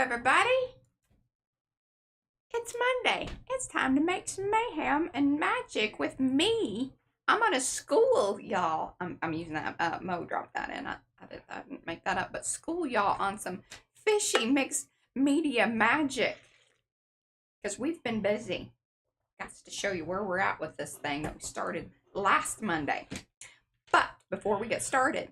everybody. It's Monday. It's time to make some mayhem and magic with me. I'm gonna school y'all. I'm using that. Mo dropped that in. I didn't make that up, but school y'all on some fishy mixed media magic. Because we've been busy. Got to show you where we're at with this thing that we started last Monday. But before we get started,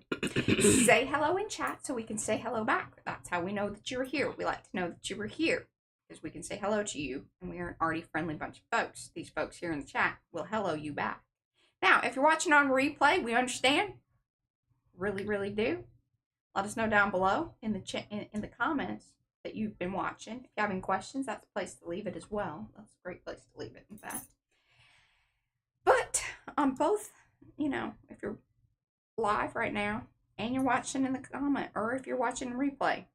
say hello in chat so we can say hello back. That's how we know that you're here. We like to know that you were here because we can say hello to you, and we are an arty friendly bunch of folks. These folks here in the chat will hello you back. Now, if you're watching on replay, we understand. Really, really do. Let us know down below in the comments that you've been watching. If you have any questions, that's a place to leave it as well. That's a great place to leave it, in fact. But on both, you know, if you're live right now and you're watching in the comment, or if you're watching in replay,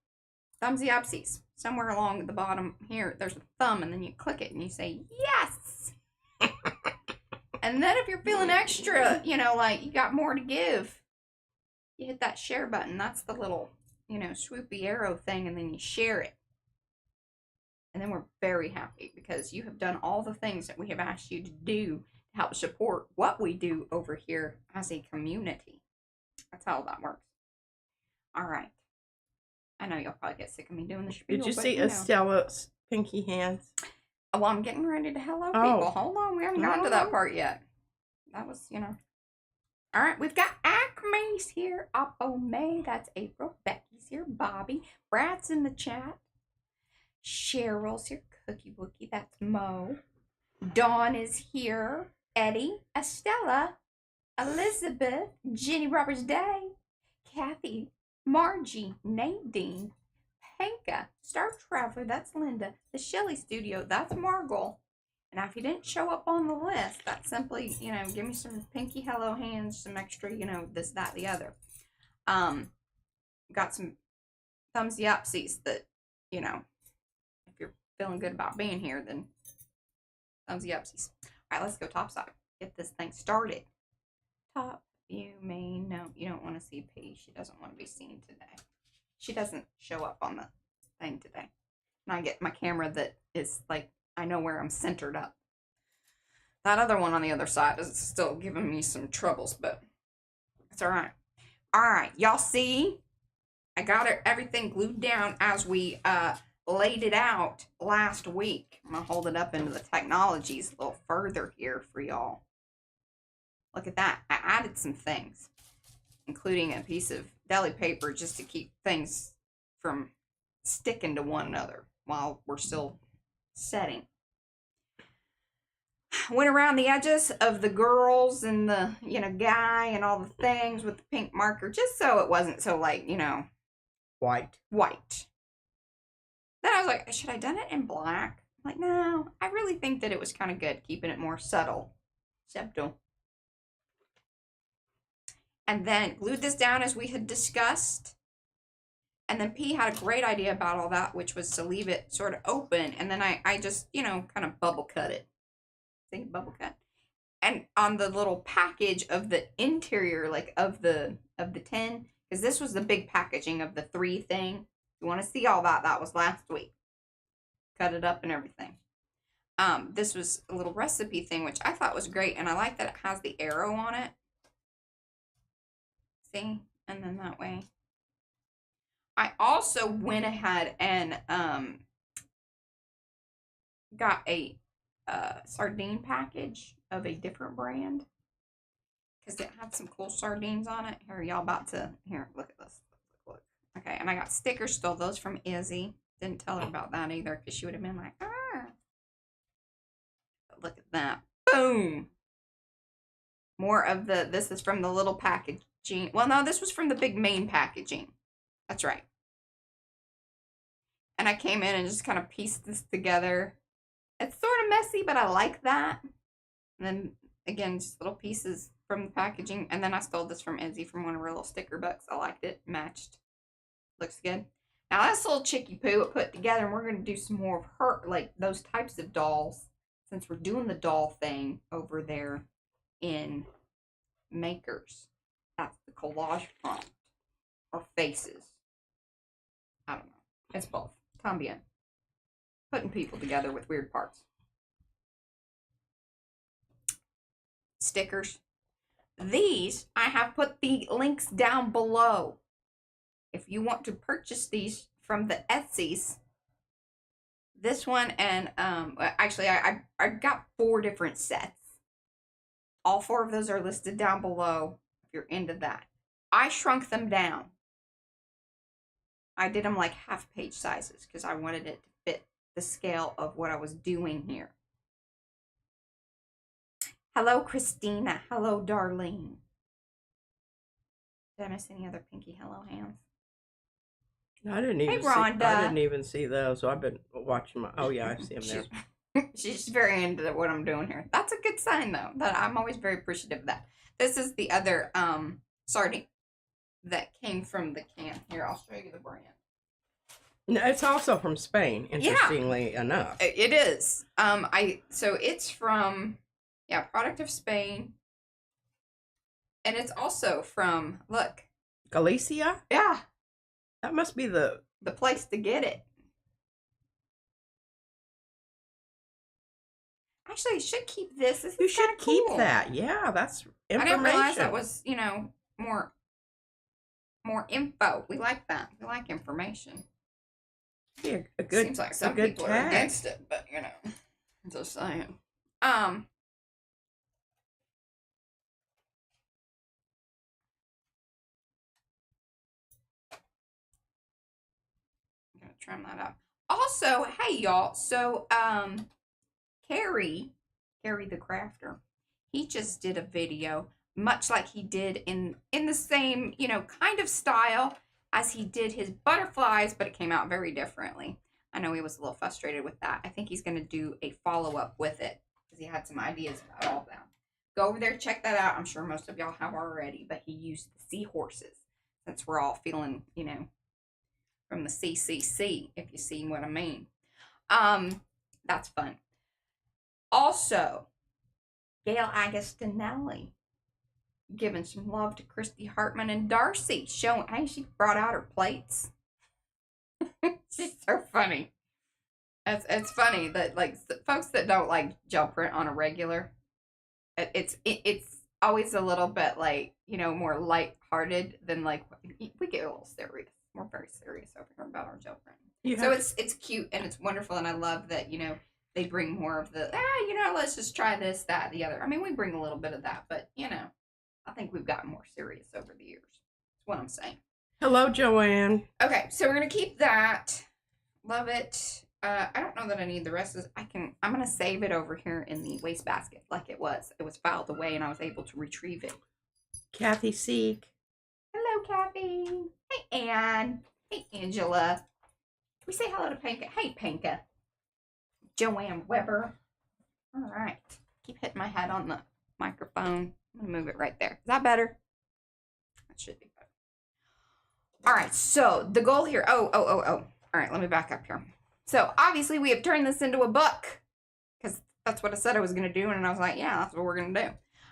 thumbsy upsies. Somewhere along the bottom here, there's a thumb, and then you click it and you say, yes! And then if you're feeling extra, you know, like you got more to give, you hit that share button. That's the little, you know, swoopy arrow thing, and then you share it. And then we're very happy because you have done all the things that we have asked you to do to help support what we do over here as a community. That's how that works. All right. I know you'll probably get sick of me doing the spiel. Did you see Estella's pinky hands? Well, I'm getting ready to hello people. Hold on. We haven't gotten to that part yet. That was, you know. All right. We've got Acme's here. Oppo May. That's April. Becky's here. Bobby. Brad's in the chat. Cheryl's here. Cookie Wookie. That's Mo. Dawn is here. Eddie. Estella. Elizabeth. Jenny Roberts Day. Kathy. Margie. Nadine. Panka. Star Traveler. That's Linda. The Shelley Studio. That's Margot. And if you didn't show up on the list, that's simply, you know, give me some pinky hello hands, some extra, you know, this, that, the other. Got some thumbsy upsies that, you know, if you're feeling good about being here, then thumbsy upsies. All right, let's go topside. Get this thing started. Top view, main, no, you don't want to see P. She doesn't want to be seen today. She doesn't show up on the thing today. And I get my camera that is like, I know where I'm centered up. That other one on the other side is still giving me some troubles, but it's all right. All right, y'all see? I got everything glued down as we laid it out last week. I'm going to hold it up into the technologies a little further here for y'all. Look at that. I added some things, including a piece of deli paper just to keep things from sticking to one another while we're still setting. Went around the edges of the girls and the, you know, guy and all the things with the pink marker, just so it wasn't so, like, you know, white. Then I was like, should I have done it in black? I'm like, no, I really think that it was kind of good keeping it more subtle. And then glued this down as we had discussed. And then P had a great idea about all that, which was to leave it sort of open. And then I just, you know, kind of bubble cut it. See, bubble cut. And on the little package of the interior, like of the tin, because this was the big packaging of the 3 thing. You want to see all that? That was last week. Cut it up and everything. This was a little recipe thing, which I thought was great. And I like that it has the arrow on it. See? And then that way. I also went ahead and got a sardine package of a different brand because it had some cool sardines on it. Here, y'all about to, here, look at this. Look. Okay, and I got stickers, stole those from Izzy. Didn't tell her about that either because she would have been like, ah. But look at that. Boom. More of the, this is from the little packaging. Well, no, this was from the big main packaging. That's right. And I came in and just kind of pieced this together. It's sort of messy, but I like that. And then, again, just little pieces from the packaging. And then I stole this from Izzy from one of her little sticker books. I liked it. Matched. Looks good. Now, that's a little chicky poo it put together. And we're going to do some more of her, like those types of dolls. Since we're doing the doll thing over there in Makers. That's the collage prompt. Or faces. I don't know. It's both. Tambien. Putting people together with weird parts. Stickers. These, I have put the links down below. If you want to purchase these from the Etsy's, this one and actually I got 4 different sets. All 4 of those are listed down below if you're into that. I shrunk them down. I did them like half-page sizes because I wanted it to fit the scale of what I was doing here. Hello, Christina. Hello, Darlene. Did I miss any other pinky hello hands? I didn't even Hey, Rhonda. I didn't even see those. So I've been watching my. Oh yeah, I see them there. She's very into what I'm doing here. That's a good sign, though. That I'm always very appreciative of that. This is the other sardine that came from the can. Here, I'll show you the brand. No, it's also from Spain. Interestingly enough, it is. So it's from product of Spain, and it's also from Galicia. Yeah, that must be the place to get it. Actually, you should keep this. This you is should cool. keep that. Yeah, that's information. I didn't realize that was, more info. We like that. We like information. Yeah, a good. Seems like some people are against it, but I'm just saying. I'm gonna trim that up. Also, hey y'all. So Carrie the crafter, he just did a video much like he did in the same kind of style as he did his butterflies, but it came out very differently. I know he was a little frustrated with that. I think he's going to do a follow-up with it because he had some ideas about all of them. Go over there, check that out. I'm sure most of y'all have already, but he used the seahorses since we're all feeling from the CCC, if you see what I mean. That's fun. Also, Gail Agostinelli giving some love to Christy Hartman and Darcy, showing, hey, she brought out her plates. She's so funny. It's funny that folks that don't like gel print on a regular, it's always a little bit more lighthearted than we get a little serious. We're very serious over here about our gel print. So it's cute and it's wonderful, and I love that they bring more of the let's just try this, that, the other. I mean, we bring a little bit of that, but I think we've gotten more serious over the years. That's what I'm saying. Hello, Joanne. Okay, so we're gonna keep that. Love it. I don't know that I need the rest of this. I'm gonna save it over here in the wastebasket like it was. It was filed away and I was able to retrieve it. Kathy Seek. Hello, Kathy. Hey, Ann. Hey, Angela. Can we say hello to Panka? Hey, Panka. Joanne Weber. All right. Keep hitting my head on the microphone. I'm gonna move it right there. Is that better? That should be better. All right, so the goal here. Oh. All right, let me back up here. So obviously we have turned this into a book because that's what I said I was gonna do, and I was like, yeah, that's what we're gonna do.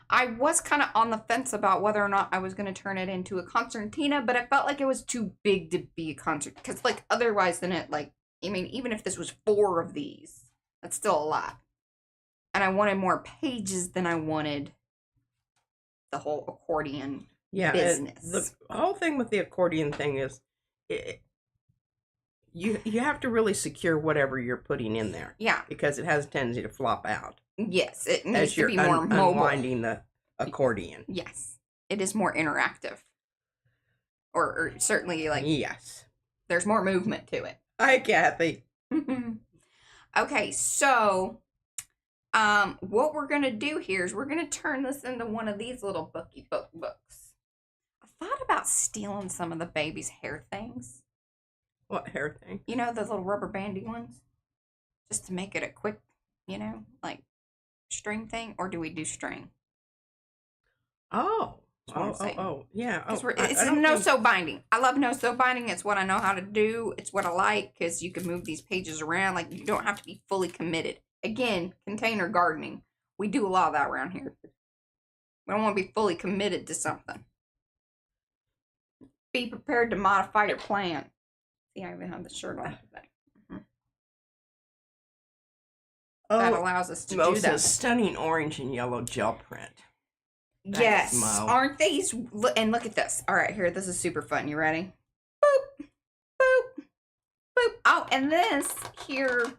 I was kind of on the fence about whether or not I was gonna turn it into a concertina, but I felt like it was too big to be a concert because otherwise then it even if this was 4 of these, that's still a lot. And I wanted more pages than I wanted the whole accordion business. The whole thing with the accordion thing is you have to really secure whatever you're putting in there. Yeah. Because it has a tendency to flop out. Yes, it needs to be more mobile. Unwinding the accordion. Yes. It is more interactive. Or certainly yes. There's more movement to it. Hi, Kathy. Okay, so what we're gonna do here is we're gonna turn this into one of these little books. I thought about stealing some of the baby's hair things. What hair thing? Those little rubber bandy ones, just to make it a quick, string thing. Or do we do string? Oh, yeah. It's no-sew binding. I love no-sew binding. It's what I know how to do. It's what I like because you can move these pages around. You don't have to be fully committed. Again, container gardening. We do a lot of that around here. We don't want to be fully committed to something. Be prepared to modify your plan. See, I even have the shirt on today. that Oh, allows us to Mo do that. says stunning orange and yellow gel print. Yes, Thanks, Mo. aren't these? And look at this. All right, here, this is super fun. You ready? Boop, boop, boop. Oh, and this here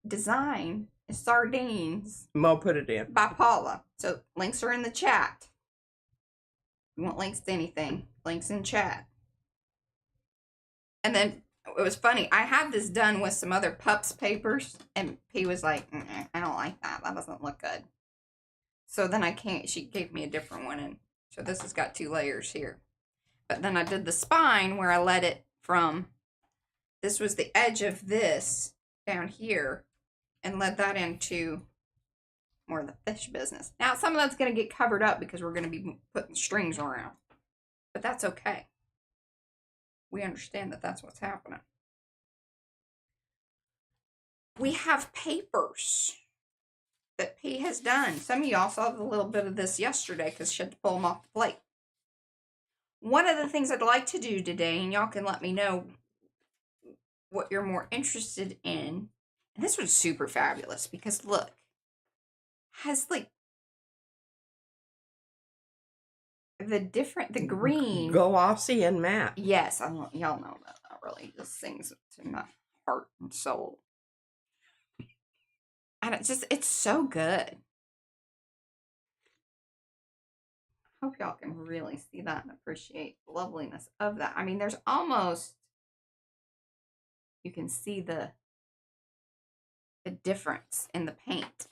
design is sardines Mo put it in. by Paula. So links are in the chat. You want links to anything? Links in chat. And then it was funny. I had this done with some other pups papers, and P was like, "I don't like that. That doesn't look good." So then she gave me a different one, and so this has got 2 layers here. But then I did the spine where I let it from, this was the edge of this down here, and led that into more of the fish business. Now, some of that's going to get covered up because we're going to be putting strings around, but that's okay. We understand that that's what's happening. We have papers that P has done. Some of y'all saw a little bit of this yesterday because she had to pull them off the plate. One of the things I'd like to do today, and y'all can let me know what you're more interested in. And this one's super fabulous because look, has like the green. Glossy and matte. Yes, y'all know that really just sings to my heart and soul. And it's so good. I hope y'all can really see that and appreciate the loveliness of that. I mean, there's almost, you can see the difference in the paint.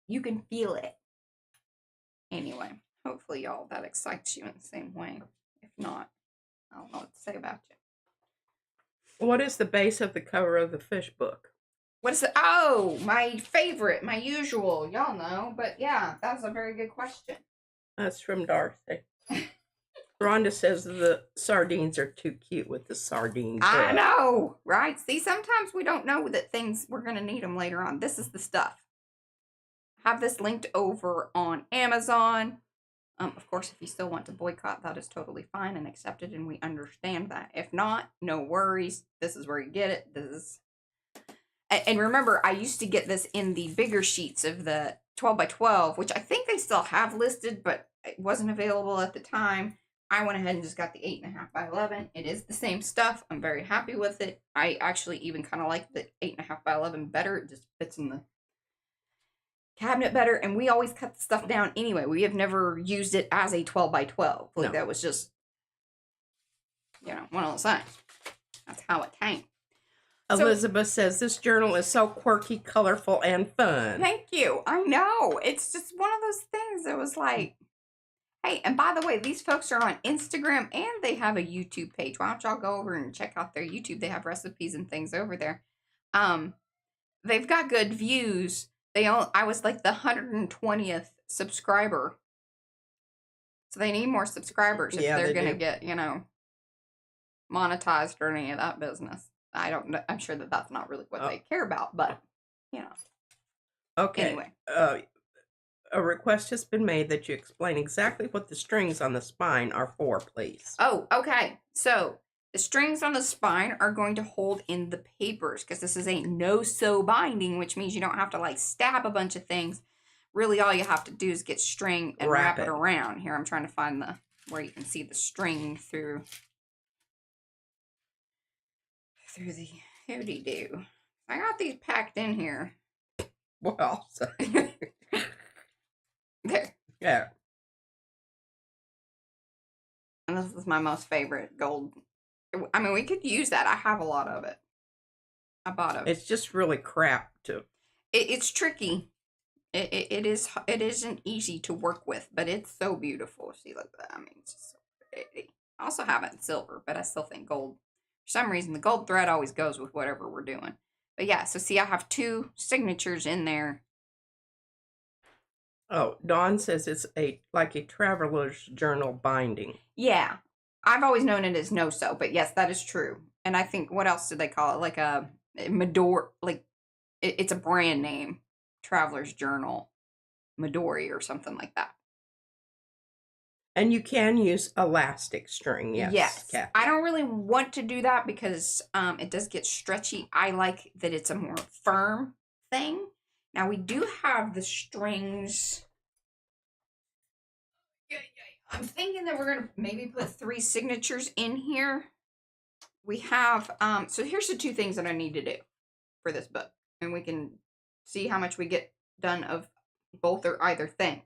You can feel it. Anyway, hopefully y'all, that excites you in the same way. If not, I don't know what to say about you. What is the base of the cover of the fish book? What is it? Oh, my favorite, my usual. Y'all know, but yeah, that's a very good question. That's from Dorothy. Rhonda says the sardines are too cute with the sardine book. I know, right? See, sometimes we don't know that we're going to need them later on. This is the stuff. I have this linked over on Amazon. Of course, if you still want to boycott, that is totally fine and accepted, and we understand that. If not, no worries. This is where you get it. And remember, I used to get this in the bigger sheets of the 12 by 12, which I think they still have listed, but it wasn't available at the time. I went ahead and just got the 8.5 by 11. It is the same stuff. I'm very happy with it. I actually even kind of like the 8.5 by 11 better. It just fits in the cabinet better. And we always cut the stuff down anyway. We have never used it as a 12 by 12. Like no. That was just, one of those things. That's how it came. Elizabeth says this journal is so quirky, colorful, and fun. Thank you. I know. It's just one of those things that was like, hey, and by the way, these folks are on Instagram and they have a YouTube page. Why don't y'all go over and check out their YouTube? They have recipes and things over there. They've got good views. I was like the 120th subscriber. So they need more subscribers if they're going to get, monetized or any of that business. I don't know. I'm sure that that's not really what they care about, but, Okay. Anyway. A request has been made that you explain exactly what the strings on the spine are for, please. Oh, okay. So the strings on the spine are going to hold in the papers because this is a no-sew binding, which means you don't have to like stab a bunch of things. Really, all you have to do is get string and wrap it around. Here, I'm trying to find where you can see the string through the howdy-do. I got these packed in here. Well, so. There. Yeah. And this is my most favorite gold. I mean, we could use that. I have a lot of it. I bought it. It's just really crap too. It's tricky. It isn't easy to work with, but it's so beautiful. See, look at that. I mean, it's just so pretty. I also have it in silver, but I still think gold. For some reason, the gold thread always goes with whatever we're doing. But yeah, so see, I have 2 signatures in there. Oh, Dawn says it's like a traveler's journal binding. Yeah. I've always known it as no-sew, but yes, that is true. And I think, what else did they call it? Like a Midori, like, it's a brand name. Traveler's Journal. Midori or something like that. And you can use elastic string, yes. Kathy. I don't really want to do that because it does get stretchy. I like that it's a more firm thing. Now we do have the strings. I'm thinking that we're gonna maybe put 3 signatures in here. We have so here's the 2 things that I need to do for this book, and we can see how much we get done of both or either thing.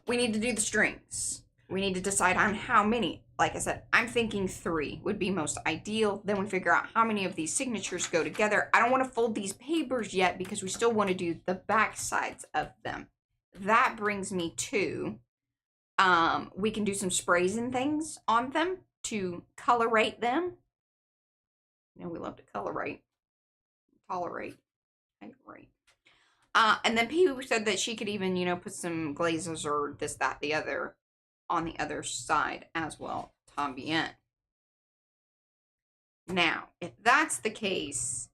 We need to do the strings. We need to decide on how many. Like I said, I'm thinking 3 would be most ideal. Then we figure out how many of these signatures go together. I don't want to fold these papers yet because we still want to do the back sides of them. That brings me to, we can do some sprays and things on them to colorate them. You know, we love to tolerate. Right. And then Pee said that she could even, you know, put some glazes or this, that, the other on the other side as well. Tant bien. Now, if that's the case,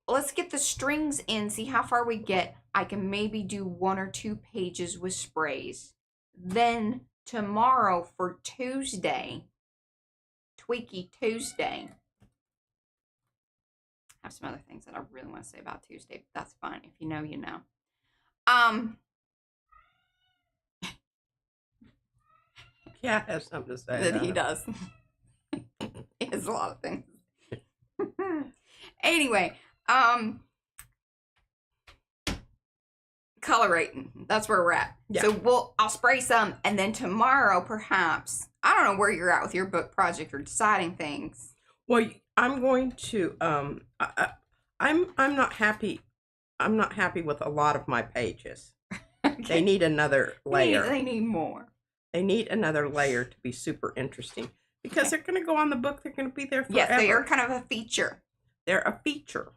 let's get the strings in, see how far we get. I can maybe do 1 or 2 pages with sprays. Then tomorrow for Tuesday, Tweaky Tuesday, I have some other things that I really want to say about Tuesday, but that's fine. If you know, you know. Yeah, has something to say. That he does. He has a lot of things. Anyway, colorating. That's where we're at. Yeah. So I'll spray some, and then tomorrow, perhaps, I don't know where you're at with your book project or deciding things. Well, I'm going to. I'm not happy. I'm not happy with a lot of my pages. Okay. They need another layer. They need more. They need another layer to be super interesting because they're going to go on the book. They're going to be there forever. Yes, they are kind of a feature. They're a feature.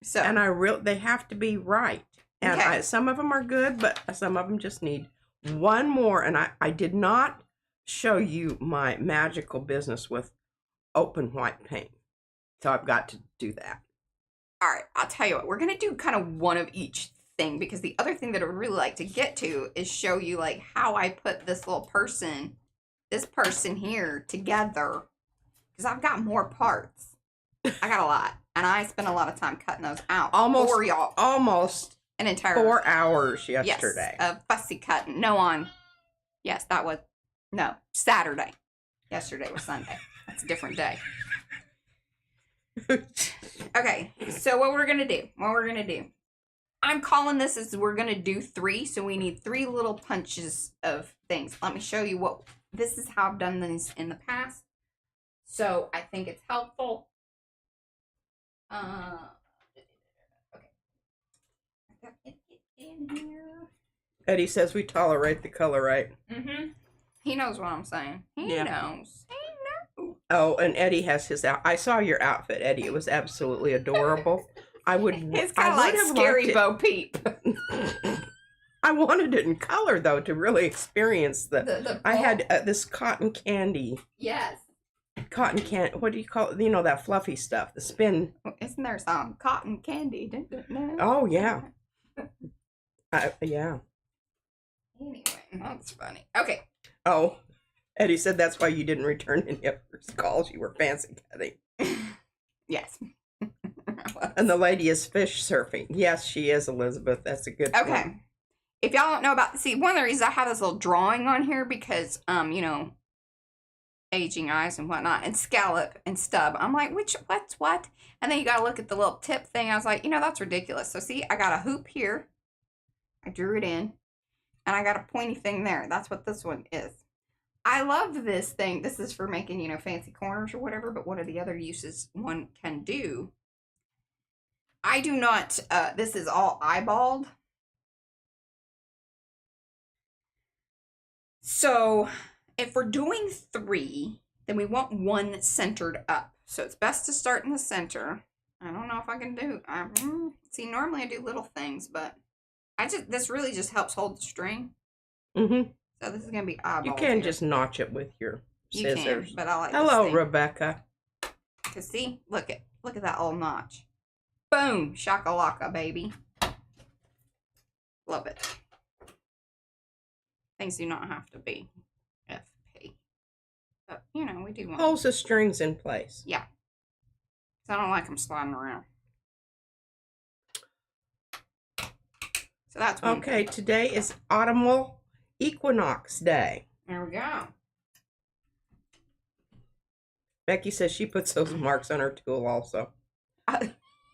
So, and they have to be right. And some of them are good, but some of them just need one more. And I did not show you my magical business with open white paint. So I've got to do that. All right, I'll tell you what. We're going to do kind of one of each thing, because the other thing that I would really like to get to is show you like how I put this person here together, because I've got more parts. I got a lot, and I spent a lot of time cutting those out for y'all. Almost an entire 4 hours yesterday. Yes, of fussy cutting. Saturday. Yesterday was Sunday. That's a different day. Okay, so what we're gonna do, I'm calling this is we're gonna do 3, so we need 3 little punches of things. Let me show you this is how I've done these in the past, so I think it's helpful. Okay, I got it in here. Eddie says we tolerate the color, right? Mm-hmm. He knows what I'm saying. He knows. Oh, and Eddie has his out. I saw your outfit, Eddie. It was absolutely adorable. It's kind of like Scary Bo Peep. I wanted it in color though to really experience the I had this cotton candy. Yes. Cotton candy. What do you call it? You know, that fluffy stuff. The spin. Isn't there some cotton candy? No? Oh yeah. Yeah. Anyway, that's funny. Okay. Oh. Eddie said that's why you didn't return any of her calls. You were fancy cutting. Yes. And the lady is fish surfing. Yes, she is, Elizabeth. That's a good point. Okay. If y'all don't know about, one of the reasons I have this little drawing on here because, aging eyes and whatnot, and scallop and stub. I'm like, what's what? And then you got to look at the little tip thing. I was like, that's ridiculous. So see, I got a hoop here. I drew it in. And I got a pointy thing there. That's what this one is. I love this thing. This is for making, fancy corners or whatever, but one of the other uses one can do. I do not, this is all eyeballed. So if we're doing 3, then we want 1 centered up. So it's best to start in the center. I don't know if I can do, see, normally I do little things, but this really just helps hold the string. Mm-hmm. So this is going to be eyeballs. You can just notch it with your scissors. You can, but I like Hello, this thing. Rebecca. Cause see, look at that little notch. Boom, shakalaka, baby. Love it. Things do not have to be FP. But, you know, we do want... Holds the strings in place. Yeah. So I don't like them sliding around. So that's one okay, thing. today is autumnal equinox day. There we go. Becky says she puts those marks on her tool also.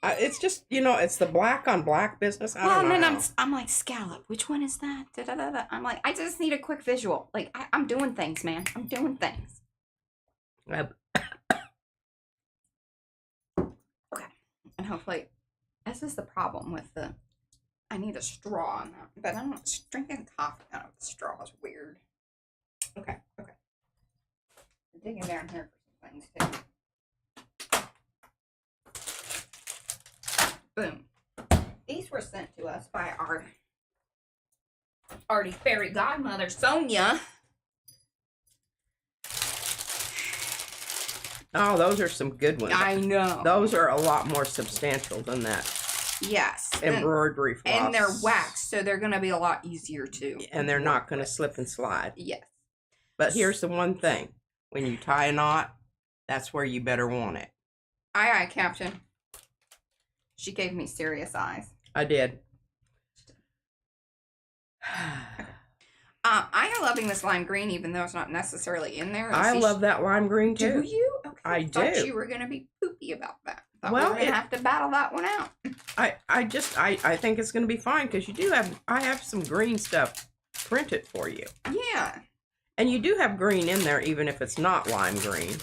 It's just, you know, it's the black on black business. I don't know. And then I'm like, scallop. Which one is that? Da, da, da, da. I'm like, I just need a quick visual. Like, I'm doing things, man. I'm doing things. Okay. And hopefully, this is the problem with the... I need a straw on that. But I'm not drinking coffee out of the straw is weird. Okay. I'm digging down here for some things, too. Boom. These were sent to us by our Arty fairy godmother, Sonia. Oh, those are some good ones. I know. Those are a lot more substantial than that. Yes. Embroidery floss. And they're waxed, so they're going to be a lot easier too. And they're not going to slip and slide. Yes. But here's the one thing. When you tie a knot, that's where you better want it. Aye, aye, Captain. She gave me serious eyes. I did. I am loving this lime green, even though it's not necessarily in there. I love that lime green too. Do you? Okay. I thought do. you were going to be poopy about that. Thought Well, we were going to have to battle that one out. I think it's going to be fine because I have some green stuff printed for you. Yeah. And you do have green in there, even if it's not lime green.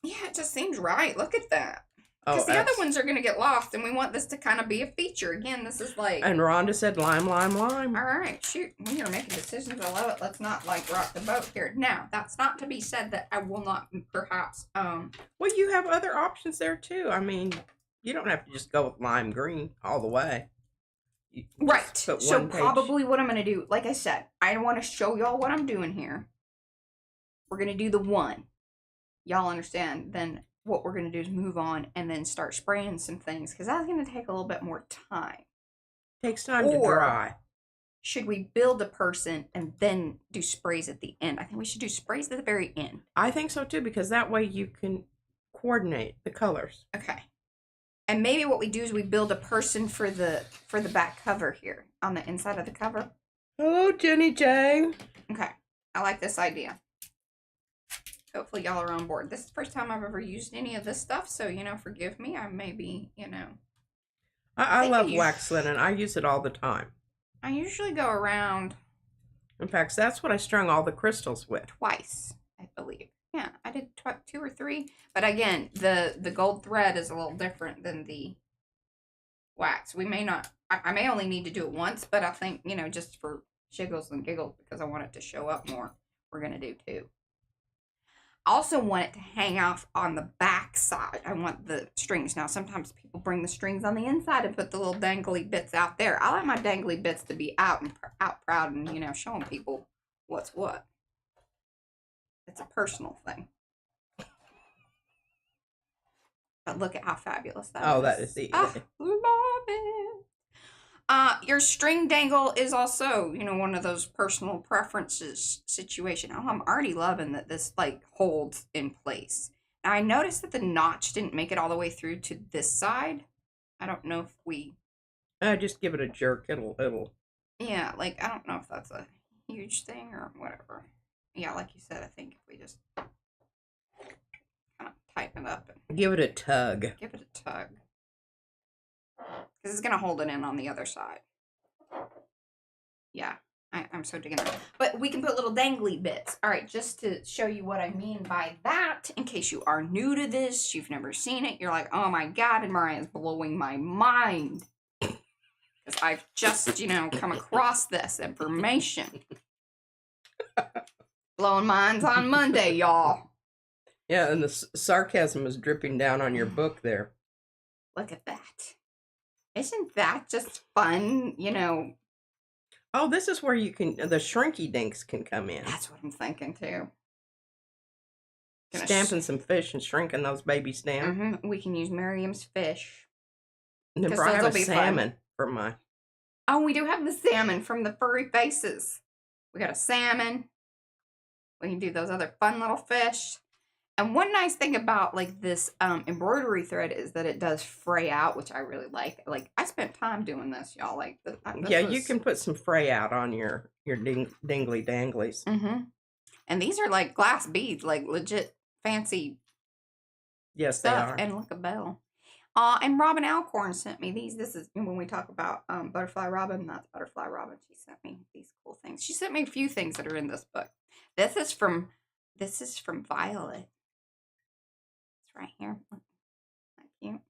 Yeah, it just seems right. Look at that. Oh, Because the other ones are going to get lost, and we want this to kind of be a feature. Again, this is like... And Rhonda said lime, lime, lime. All right, shoot. We are making decisions. I love it. Let's not, like, rock the boat here. Now, that's not to be said that I will not, perhaps... Well, you have other options there, too. I mean, you don't have to just go with lime green all the way. Right. So probably what I'm going to do, like I said, I want to show y'all what I'm doing here. We're going to do the one. Y'all understand? Then what we're going to do is move on and then start spraying some things, because that's going to take a little bit more time. Takes time to dry. Should we build a person and then do sprays at the end? I think we should do sprays at the very end. I think so, too, because that way you can coordinate the colors. Okay. And maybe what we do is we build a person for the back cover here, on the inside of the cover. Hello, Jenny J. Okay. I like this idea. Hopefully y'all are on board. This is the first time I've ever used any of this stuff, so, you know, forgive me. I may be, you know. I love wax linen. I use it all the time. I usually go around. In fact, that's what I strung all the crystals with. Twice, I believe. Yeah, I did 2 or 3. But again, the gold thread is a little different than the wax. We may not, I may only need to do it once, but I think, you know, just for shiggles and giggles, because I want it to show up more, we're going to do 2. I also want it to hang off on the back side. I want the strings. Now, sometimes people bring the strings on the inside and put the little dangly bits out there. I like my dangly bits to be out proud and, you know, showing people what's what. It's a personal thing. But look at how fabulous that is. Oh, that is the... I love it. Your string dangle is also, you know, one of those personal preferences situation. Oh, I'm already loving that this, like, holds in place. Now, I noticed that the notch didn't make it all the way through to this side. I don't know if we... just give it a jerk. It'll... Yeah, like, I don't know if that's a huge thing or whatever. Yeah, like you said, I think if we just kind of tighten it up. And give it a tug. Give it a tug. Because it's going to hold it in on the other side. Yeah, I'm so digging that. But we can put little dangly bits. All right, just to show you what I mean by that, in case you are new to this, you've never seen it, you're like, oh my God, and Mariah's blowing my mind. Because I've just, you know, come across this information. Blowing minds on Monday, y'all. Yeah, and the sarcasm is dripping down on your book there. Look at that. Isn't that just fun, you know? Oh, this is where you can, the shrinky dinks can come in. That's what I'm thinking, too. Stamping some fish and shrinking those babies down. Mm-hmm. We can use Miriam's fish. And then I have a salmon for my... Oh, we do have the salmon from the furry faces. We got a salmon. We can do those other fun little fish. And one nice thing about like this embroidery thread is that it does fray out, which I really like. Like I spent time doing this, y'all. Like yeah, you can put some fray out on your dingly danglies. And these are like glass beads, like legit fancy. Yes, stuff. they are. And look, a bell. And Robin Alcorn sent me these. This is when we talk about Butterfly Robin. That's Butterfly Robin. She sent me these cool things. She sent me a few things that are in this book. This is from Violet. It's right here. Thank you.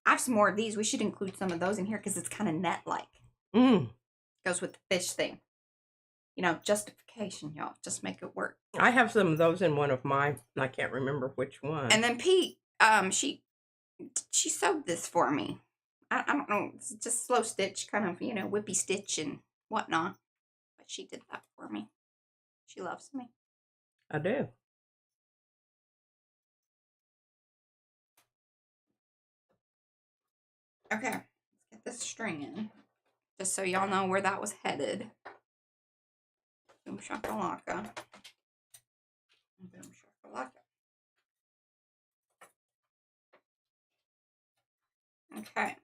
I have some more of these. We should include some of those in here because it's kind of net-like. Goes with the fish thing. You know, justification, y'all. Just make it work. I have some of those in one of mine. I can't remember which one. And then Pete, she sewed this for me. I don't know. It's just slow stitch, kind of, you know, whippy stitch and whatnot. But she did that for me. She loves me. I do. Okay, let's get this string in. Just so y'all know where that was headed. Boom shakalaka. Boom shakalaka. Okay.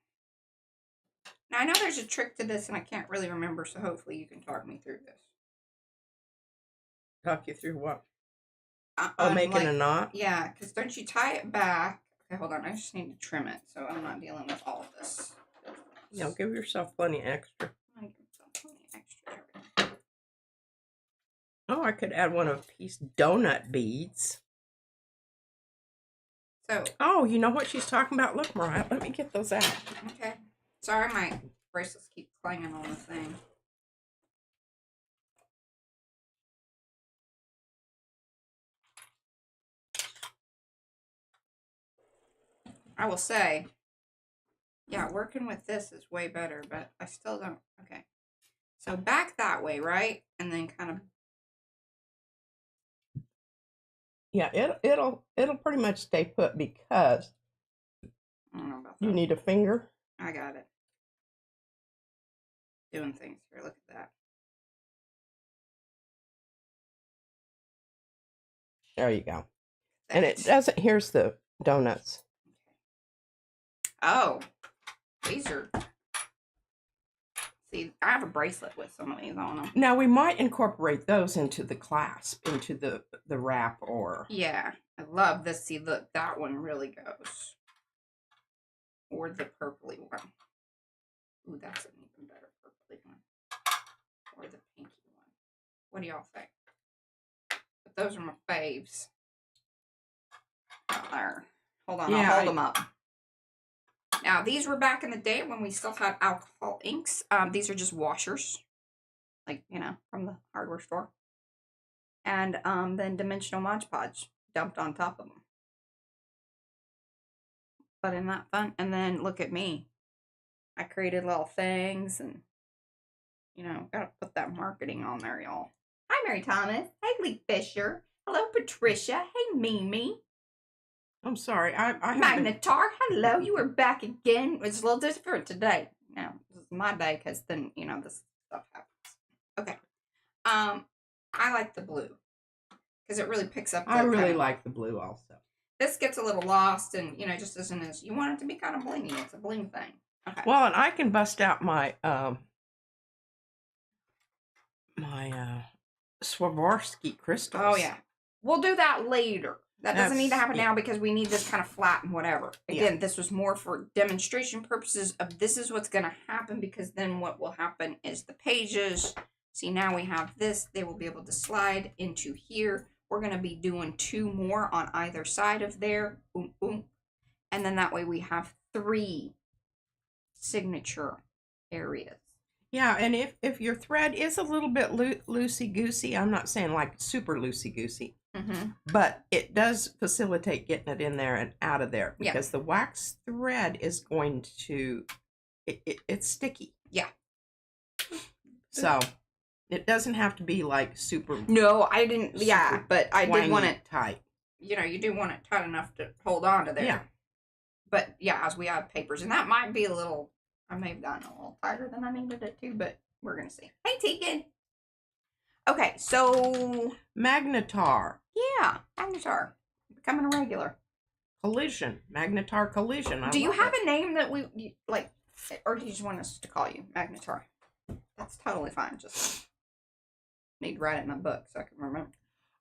Now I know there's a trick to this and I can't really remember, so hopefully you can talk me through this. Talk you through what? Making like, a knot? Yeah, because don't you tie it back? Okay, hold on. I just need to trim it so I'm not dealing with all of this. Yeah, give yourself plenty extra. I'll give myself plenty extra. Oh, I could add one of these donut beads. So. Oh, you know what she's talking about? Look, Mariah, let me get those out. Okay. Sorry, my bracelets keep clanging on the thing. I will say, yeah, working with this is way better, but I still don't. Okay. So back that way, right? And then kind of. Yeah, it'll pretty much stay put because I don't know about that. You need a finger? I got it. Doing things here. Look at that. There you go. And it doesn't. Here's the donuts. Oh, these are. See, I have a bracelet with some of these on them. Now we might incorporate those into the clasp, into the wrap, or. Yeah, I love this. See, look, that one really goes. Or the purpley one. Ooh, that's an even better purpley one. Or the pinky one. What do y'all think? But those are my faves. There. Hold on, I'll hold them up. Now, these were back in the day when we still had alcohol inks. These are just washers. Like, you know, from the hardware store. And then dimensional Mod Podge dumped on top of them. But isn't that fun? And then look at me. I created little things and, you know, gotta put that marketing on there, y'all. Hi, Mary Thomas. Hey, Lee Fisher. Hello, Patricia. Hey, Mimi. I'm sorry. I Magnetar, hello. You are back again. It's a little different today. Now, this is my day because then, you know, this stuff happens. Okay. I like the blue because it really picks up. I really like the blue also. This gets a little lost and, you know, just isn't as, you want it to be kind of blingy. It's a bling thing. Okay. Well, and I can bust out my, Swarovski crystals. Oh, yeah. We'll do that later. That doesn't need to happen now because we need this kind of flat and whatever. Again, this was more for demonstration purposes of this is what's going to happen because then what will happen is the pages. See, now we have this. They will be able to slide into here. We're going to be doing 2 more on either side of there. Boom, boom. And then that way we have 3 signature areas. Yeah, and if your thread is a little bit loosey-goosey, I'm not saying like super loosey-goosey, but it does facilitate getting it in there and out of there because the wax thread is going to, it's sticky. Yeah. So it doesn't have to be like super. No, I didn't. Yeah, but I did want it tight. You know, you do want it tight enough to hold on to there. Yeah. But yeah, as we add papers, and that might be a little. I may have gotten a little tighter than I needed it to, but we're gonna see. Hey, Tegan. Okay, so Magnetar. yeah, Magnetar. Becoming a regular. Collision. Magnetar Collision. Do you have a name that we like, or do you just want us to call you Magnetar? That's totally fine. Just need to write it in my book so I can remember.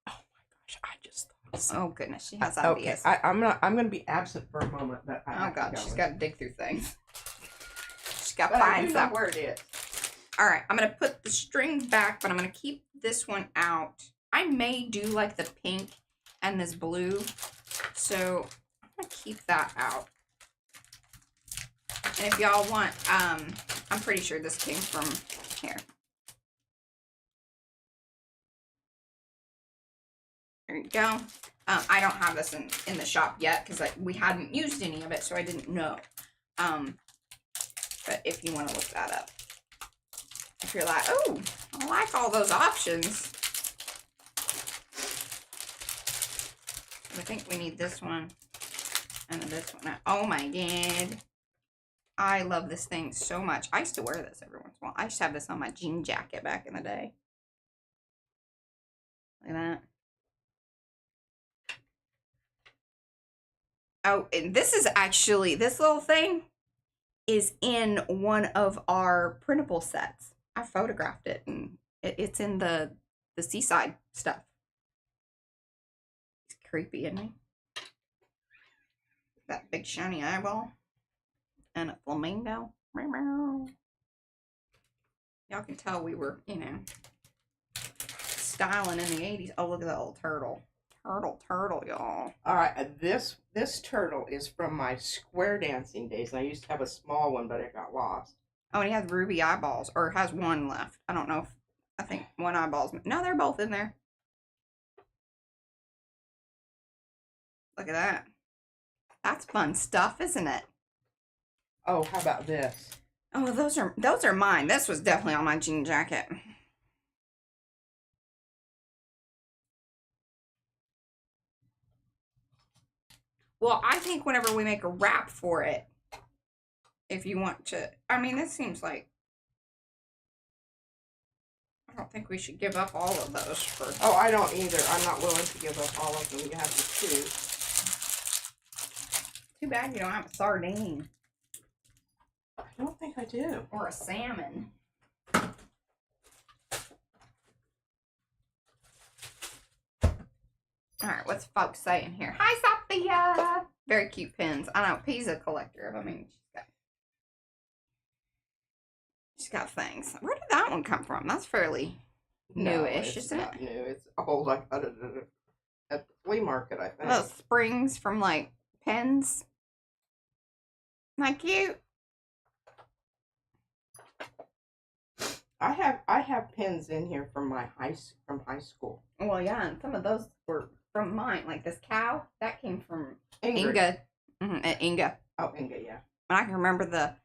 Oh my gosh, I just thought so. Oh goodness, she has ideas. Okay, I'm going to be absent for a moment, but oh god, she's got to dig through things. She's got to find something. Where it is. All right, I'm going to put the string back, but I'm going to keep this one out. I may do like the pink and this blue, so I'm going to keep that out. And if y'all want, I'm pretty sure this came from here. There you go. I don't have this in the shop yet because we hadn't used any of it, so I didn't know. But if you want to look that up. If you're like, oh, I like all those options. I think we need this one and then this one. Oh my god. I love this thing so much. I used to wear this every once in a while. I used to have this on my jean jacket back in the day. Look at that. Oh, and this is actually, this little thing is in one of our printable sets. I photographed it, and it's in the seaside stuff. It's creepy, isn't it? That big shiny eyeball. And a flamingo. Y'all can tell we were, you know, styling in the 80s. Oh, look at that old turtle. Turtle, y'all. All right, this turtle is from my square dancing days. And I used to have a small one, but it got lost. Oh, and he has ruby eyeballs, or has one left. I don't know if, I think one eyeball's, no, they're both in there. Look at that. That's fun stuff, isn't it? Oh, how about this? Oh, those are mine. This was definitely on my jean jacket. Well, I think whenever we make a wrap for it, if you want to, I mean, this seems like, I don't think we should give up all of those for. Oh, I don't either. I'm not willing to give up all of them. You have to choose. Too bad you don't have a sardine. I don't think I do. Or a salmon. All right, what's folks saying here? Hi, Sophia. Very cute pins. I know, P's a collector of them. I mean, she's got things. Where did that one come from? That's fairly newish, isn't it? It's not new. It's old. I got it at the flea market, I think. Those springs from like pens. Isn't that cute? I have pins in here from high school. Well, yeah, and some of those were from mine. Like this cow, that came from Ingrid. Inga. Inga. Oh, Inga, yeah. And I can remember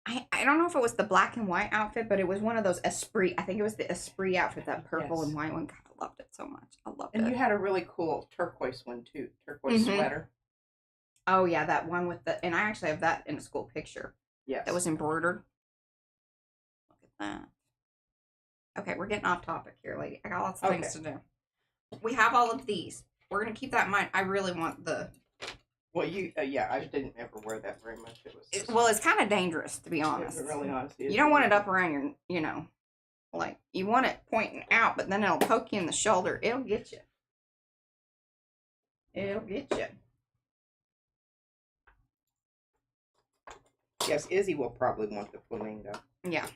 I don't know if it was the black and white outfit, but it was one of those Esprit. I think it was the Esprit outfit, that purple and white one. God, I loved it so much. I loved it. And you had a really cool turquoise one too. Turquoise sweater. Oh yeah, that one with and I actually have that in a school picture. Yes. That was embroidered. Look at that. Okay, we're getting off topic here, lady. I got lots of things to do. We have all of these. We're gonna keep that in mind. I really want the. Well, yeah, I didn't ever wear that very much. Well, it's kind of dangerous, to be honest. It's really honest. You don't want it up around your, you know, like, you want it pointing out, but then it'll poke you in the shoulder. It'll get you. It'll get you. Yes, Izzy will probably want the flamingo. Yeah.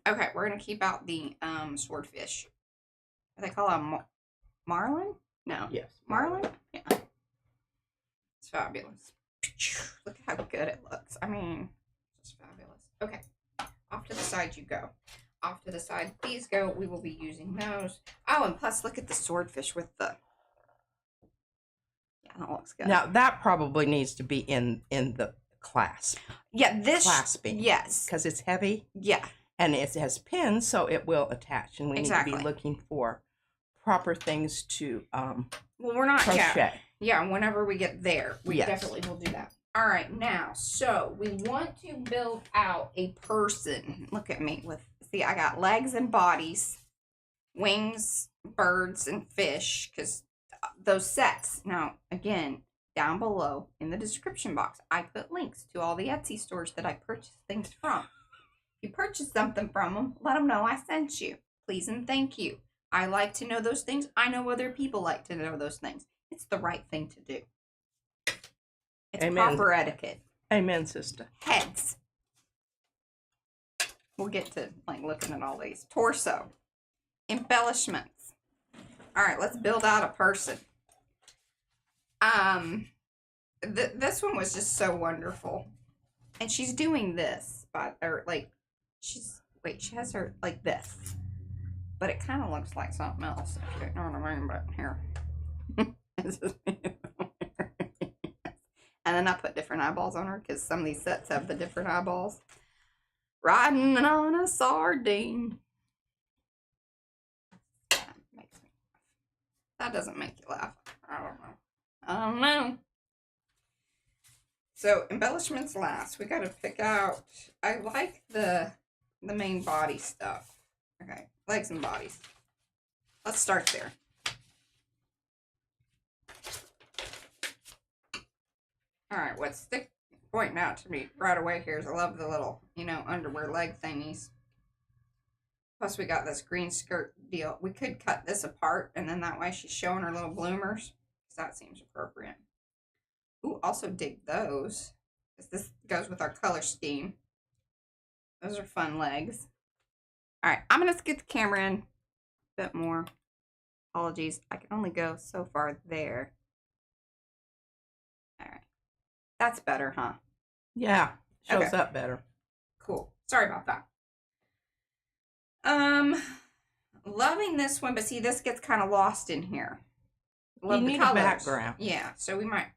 Okay, we're going to keep out the swordfish. They call them marlin? No. Yes. Marlin? Yeah. It's fabulous. Look how good it looks. I mean, it's fabulous. Okay. Off to the side you go. Off to the side these go. We will be using those. Oh, and plus look at the swordfish with the... Yeah, that looks good. Now, that probably needs to be in the clasp. Yeah, this... Clasping. Yes. Because it's heavy. Yeah. And it has pins, so it will attach. And we need to be looking for proper things to well, we're not crochet. Yeah, whenever we get there, we definitely will do that. All right, now, so we want to build out a person. Look at me with, see, I got legs and bodies. wings, birds, and fish, because those sets. Now, again, down below in the description box, I put links to all the Etsy stores that I purchased things from. If you purchase something from them, let them know I sent you. Please and thank you. I like to know those things. I know other people like to know those things. It's the right thing to do. It's Amen. proper etiquette. Amen, sister. Heads. We'll get to like looking at all these. Torso. Embellishments. All right, let's build out a person. This one was just so wonderful, and she's doing this, or like she has her like this, but it kind of looks like something else. If you don't know what I mean, but here. And then I put different eyeballs on her because some of these sets have the different eyeballs. Riding on a sardine. That doesn't make you laugh. I don't know. So embellishments last. We gotta pick out. I like the main body stuff. Okay, legs and bodies. Let's start there. All right, what's pointing out to me right away here is I love the little, underwear leg thingies. Plus we got this green skirt deal. We could cut this apart, and then that way she's showing her little bloomers. Because that seems appropriate. Ooh, also dig those. Because this goes with our color scheme. Those are fun legs. All right, I'm going to get the camera in a bit more. Apologies, I can only go so far there. All right. That's better, huh? Yeah, shows okay. up better. Cool. Sorry about that. Loving this one, but see, this gets kind of lost in here. Love you need a background. Yeah, so we might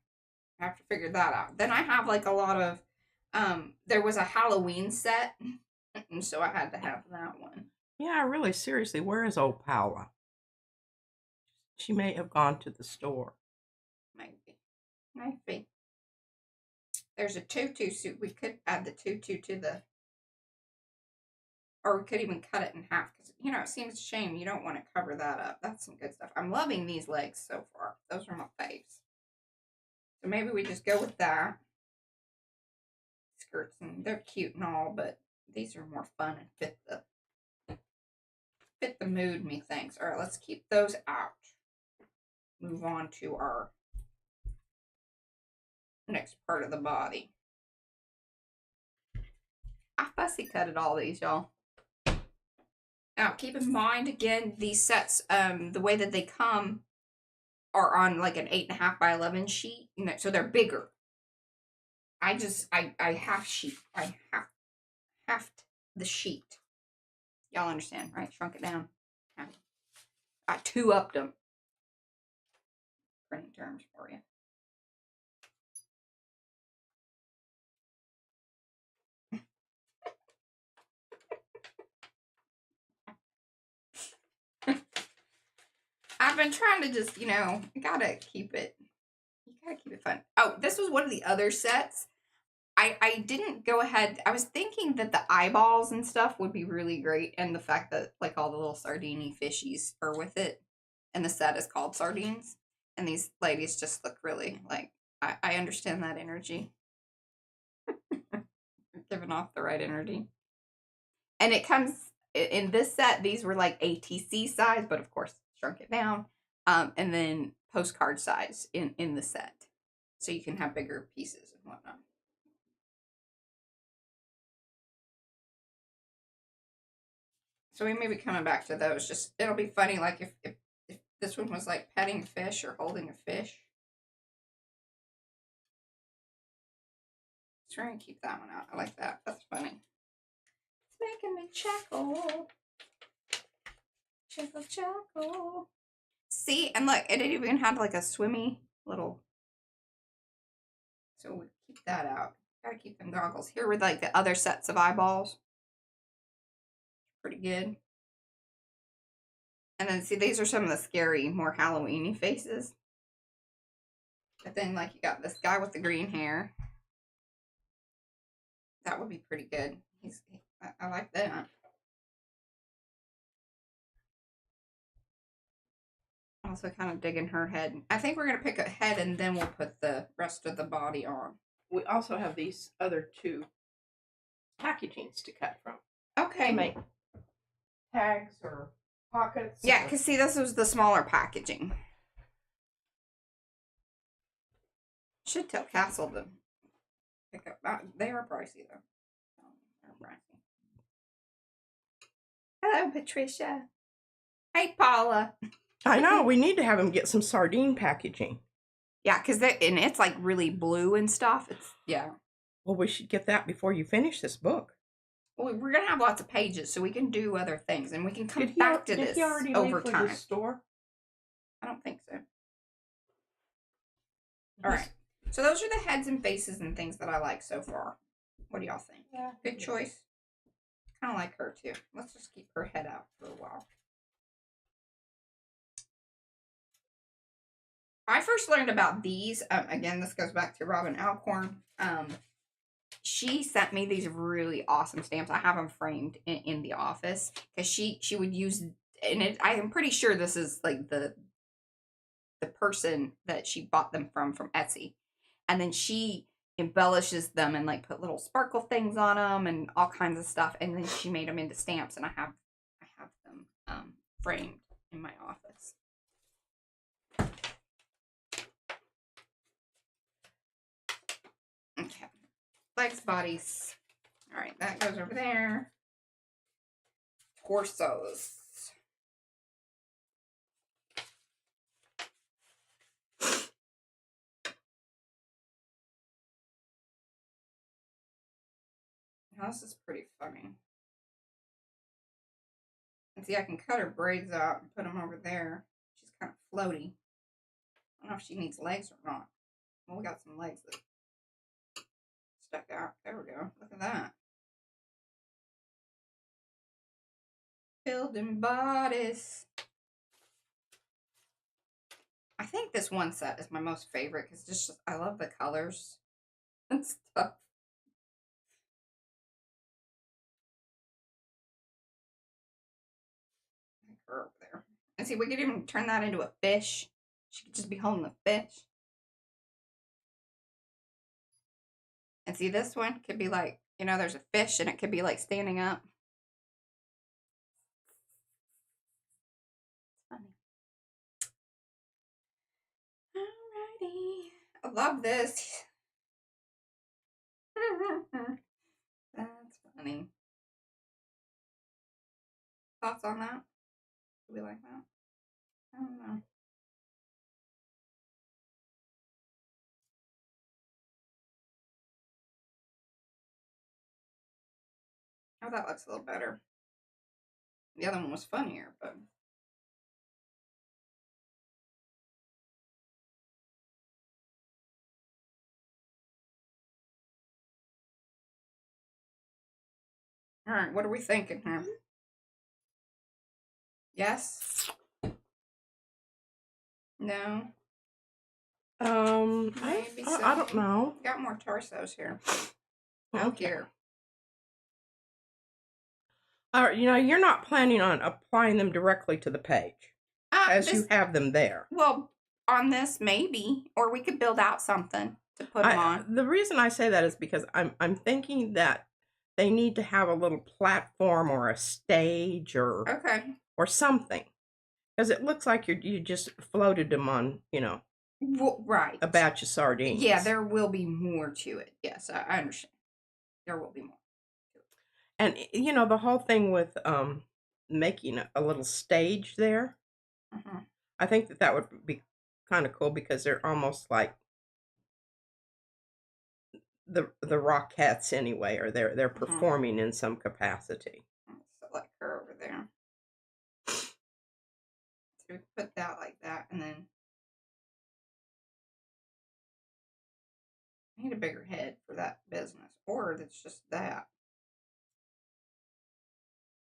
have to figure that out. Then I have like a lot of, there was a Halloween set, and so I had to have that one. Yeah, really, seriously, where is old Paula? She may have gone to the store. Maybe. There's a tutu suit. We could add the tutu to the, or we could even cut it in half, because, it seems a shame. You don't want to cover that up. That's some good stuff. I'm loving these legs so far. Those are my faves. So maybe we just go with that. Skirts, and they're cute and all, but these are more fun and fit the mood, methinks. All right, let's keep those out. Move on to our next part of the body. I fussy cutted all these, y'all. Now, keep in mind, again, these sets, the way that they come are on like an 8.5 by 11 sheet, so they're bigger. I half sheet. I halved the sheet. Y'all understand, right? Shrunk it down. I two-upped them. Printing terms for you. I've been trying to just, you gotta keep it fun. Oh, this was one of the other sets. I didn't go ahead. I was thinking that the eyeballs and stuff would be really great, and the fact that like all the little sardine fishies are with it, and the set is called Sardines, and these ladies just look really like, I understand that energy. Giving off the right energy. And it comes in this set, these were like ATC size, but of course shrunk it down, and then postcard size in the set, so you can have bigger pieces and whatnot. So we may be coming back to those. Just, it'll be funny, like if this one was like petting a fish or holding a fish. Let's try and keep that one out. I like that. That's funny. It's making me chuckle. Chuckle. See, and look, it even had like a swimmy little. So we keep that out. Gotta keep them goggles. Here with like the other sets of eyeballs. Pretty good. And then see, these are some of the scary, more Halloween-y faces. But then like you got this guy with the green hair. That would be pretty good. I like that. Also kind of digging her head. I think we're going to pick a head and then we'll put the rest of the body on. We also have these other two packagings to cut from. Okay. To make tags or pockets. Yeah, because see, this was the smaller packaging. Should tell Castle to pick up. They are pricey, though. They're pricey. Hello, Patricia. Hey, Paula. I know. We need to have them get some sardine packaging. Yeah, because and it's like really blue and stuff. It's yeah. Well, we should get that before you finish this book. Well, we're gonna have lots of pages, so we can do other things, and we can come back to this over time. The store? I don't think so. All right. So those are the heads and faces and things that I like so far. What do y'all think? Yeah. Good choice. Kind of like her too. Let's just keep her head out for a while. I first learned about these. Again, this goes back to Robin Alcorn. She sent me these really awesome stamps. I have them framed in the office because she would use, and I am pretty sure this is like the person that she bought them from Etsy, and then she embellishes them and like put little sparkle things on them and all kinds of stuff, and then she made them into stamps, and I have them framed in my office. Okay. Legs, bodies. All right, that goes over there. Torsos. Now, this is pretty funny. And see, I can cut her braids out and put them over there. She's kind of floaty. I don't know if she needs legs or not. Well, we got some legs that stuck out. There we go. Look at that. Building bodice. I think this one set is my most favorite because just I love the colors and stuff. Her over there. And see, we could even turn that into a fish. She could just be holding the fish. And see, this one could be like, you know, there's a fish and it could be like standing up. It's funny. Alrighty. I love this. That's funny. Thoughts on that? Do we like that? I don't know. Oh, that looks a little better. The other one was funnier, but... Alright, what are we thinking here? Yes? No? Maybe so. I don't know. Got more torsos here. Okay. Here. You know, you're not planning on applying them directly to the page as you have them there. Well, on this, maybe. Or we could build out something to put them on. The reason I say that is because I'm thinking that they need to have a little platform or a stage or something. Because it looks like you just floated them on, you know, right, a batch of sardines. Yeah, there will be more to it. Yes, I understand. There will be more. And, you know, the whole thing with making a little stage there, I think that would be kind of cool because they're almost like the Rockettes anyway, or they're performing in some capacity. So like her over there. So we put that like that, and then I need a bigger head for that business, or it's just that.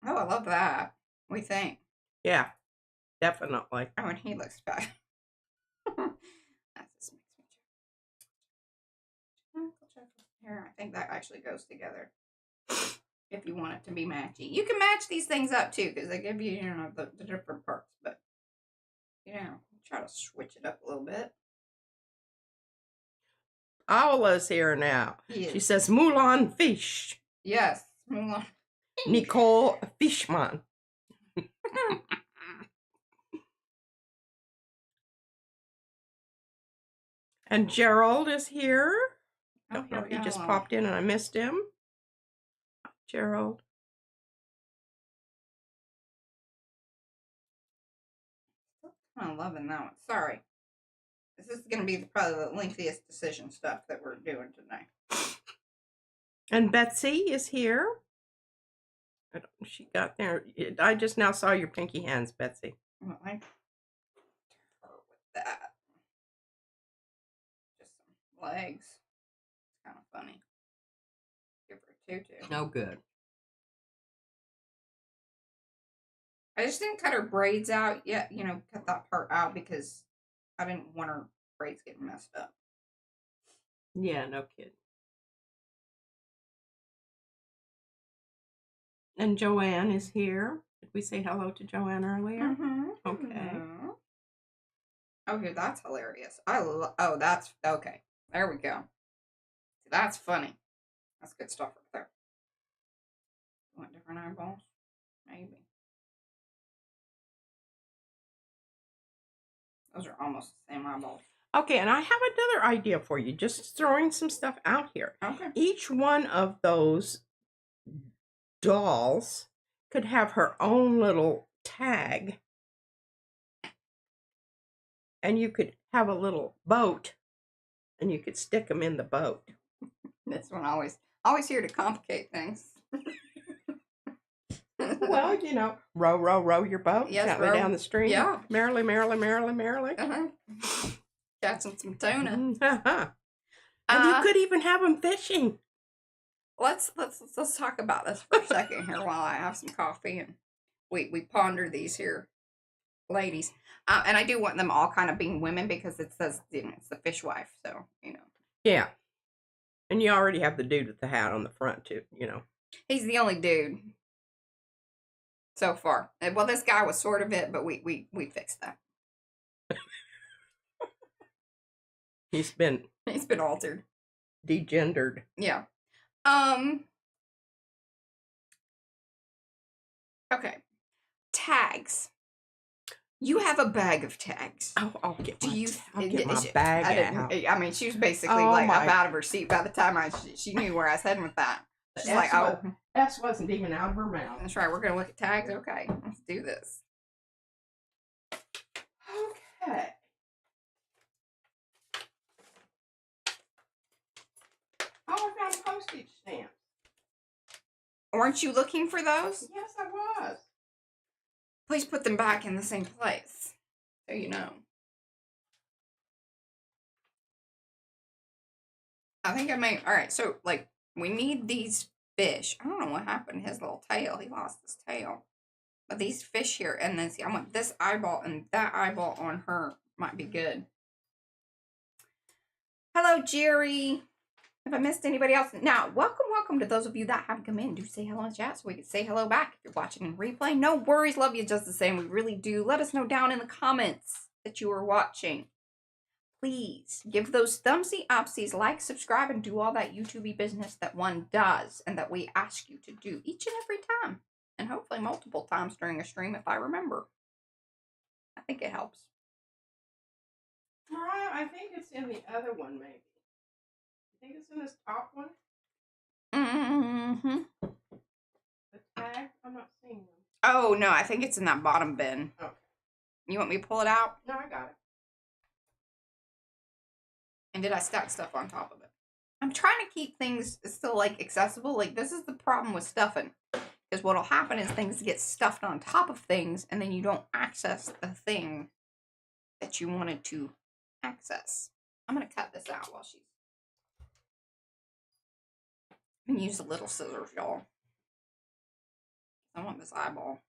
Oh, I love that. What do you think? Yeah, definitely. Oh, and he looks bad. That just makes me here. I think that actually goes together. If you want it to be matchy, you can match these things up too because they give you, you know, the different parts. But You know, try to switch it up a little bit. Paula's here now. Yes. She says Mulan Fish. Yes, Mulan. Nicole Fishman. And Gerald is here. Don't know, he just popped in and I missed him. Gerald. I'm loving that one. Sorry. This is going to be probably the lengthiest decision stuff that we're doing tonight. And Betsy is here. I don't know, she got there. I just now saw your pinky hands, Betsy. Well, I her with that. Just some legs. It's kind of funny. Give her a tutu. No good. I just didn't cut her braids out yet, you know, cut that part out because I didn't want her braids getting messed up. Yeah, no kidding. And Joanne is here. Did we say hello to Joanne earlier? Mm-hmm. Okay. Mm-hmm. Okay, that's hilarious. Oh, that's okay. There we go. That's funny. That's good stuff right there. You want different eyeballs? Maybe. Those are almost the same eyeballs. Okay, and I have another idea for you. Just throwing some stuff out here. Okay. Each one of those dolls could have her own little tag. And you could have a little boat and you could stick them in the boat. This one always here to complicate things. Well, you know, row your boat gently down the stream. Yeah. Merrily, merrily, merrily, merrily. Catching some tuna. And you could even have them fishing. Let's talk about this for a second here while I have some coffee and we ponder these here ladies. And I do want them all kind of being women because it says, you know, it's the fish wife, so, you know. Yeah. And you already have the dude with the hat on the front, too, you know. He's the only dude so far. Well, this guy was sort of it, but we fixed that. He's been altered. degendered. Yeah. Okay. Tags. You have a bag of tags. Oh, I'll get my get my bag out. I mean, she was basically like up out of her seat by the time she knew where I was heading with that. She's like, oh. S wasn't even out of her mouth. That's right. We're going to look at tags. Okay. Let's do this. Okay. Oh, I found postage stamps. Weren't you looking for those? Yes, I was. Please put them back in the same place, so you know. I think I may. All right, so like we need these fish. I don't know what happened to his little tail. He lost his tail. But these fish here, and then see, I want this eyeball and that eyeball on her might be good. Hello, Jerry. Have I missed anybody else? Now, welcome to those of you that have come in. Do say hello in chat so we can say hello back. If you're watching in replay, no worries. Love you just the same. We really do. Let us know down in the comments that you are watching. Please give those thumbsy upsies, like, subscribe, and do all that YouTube business that one does and that we ask you to do each and every time. And hopefully multiple times during a stream if I remember. I think it helps. Mariah, I think it's in the other one, maybe. I think it's in this top one. Mm-hmm. The tag? I'm not seeing them. Oh, no, I think it's in that bottom bin. Okay. You want me to pull it out? No, I got it. And did I stack stuff on top of it? I'm trying to keep things still, like, accessible. Like, this is the problem with stuffing. Because what'll happen is things get stuffed on top of things, and then you don't access the thing that you wanted to access. I'm going to cut this out while she's... I'm going to use the little scissors, y'all. I want this eyeball.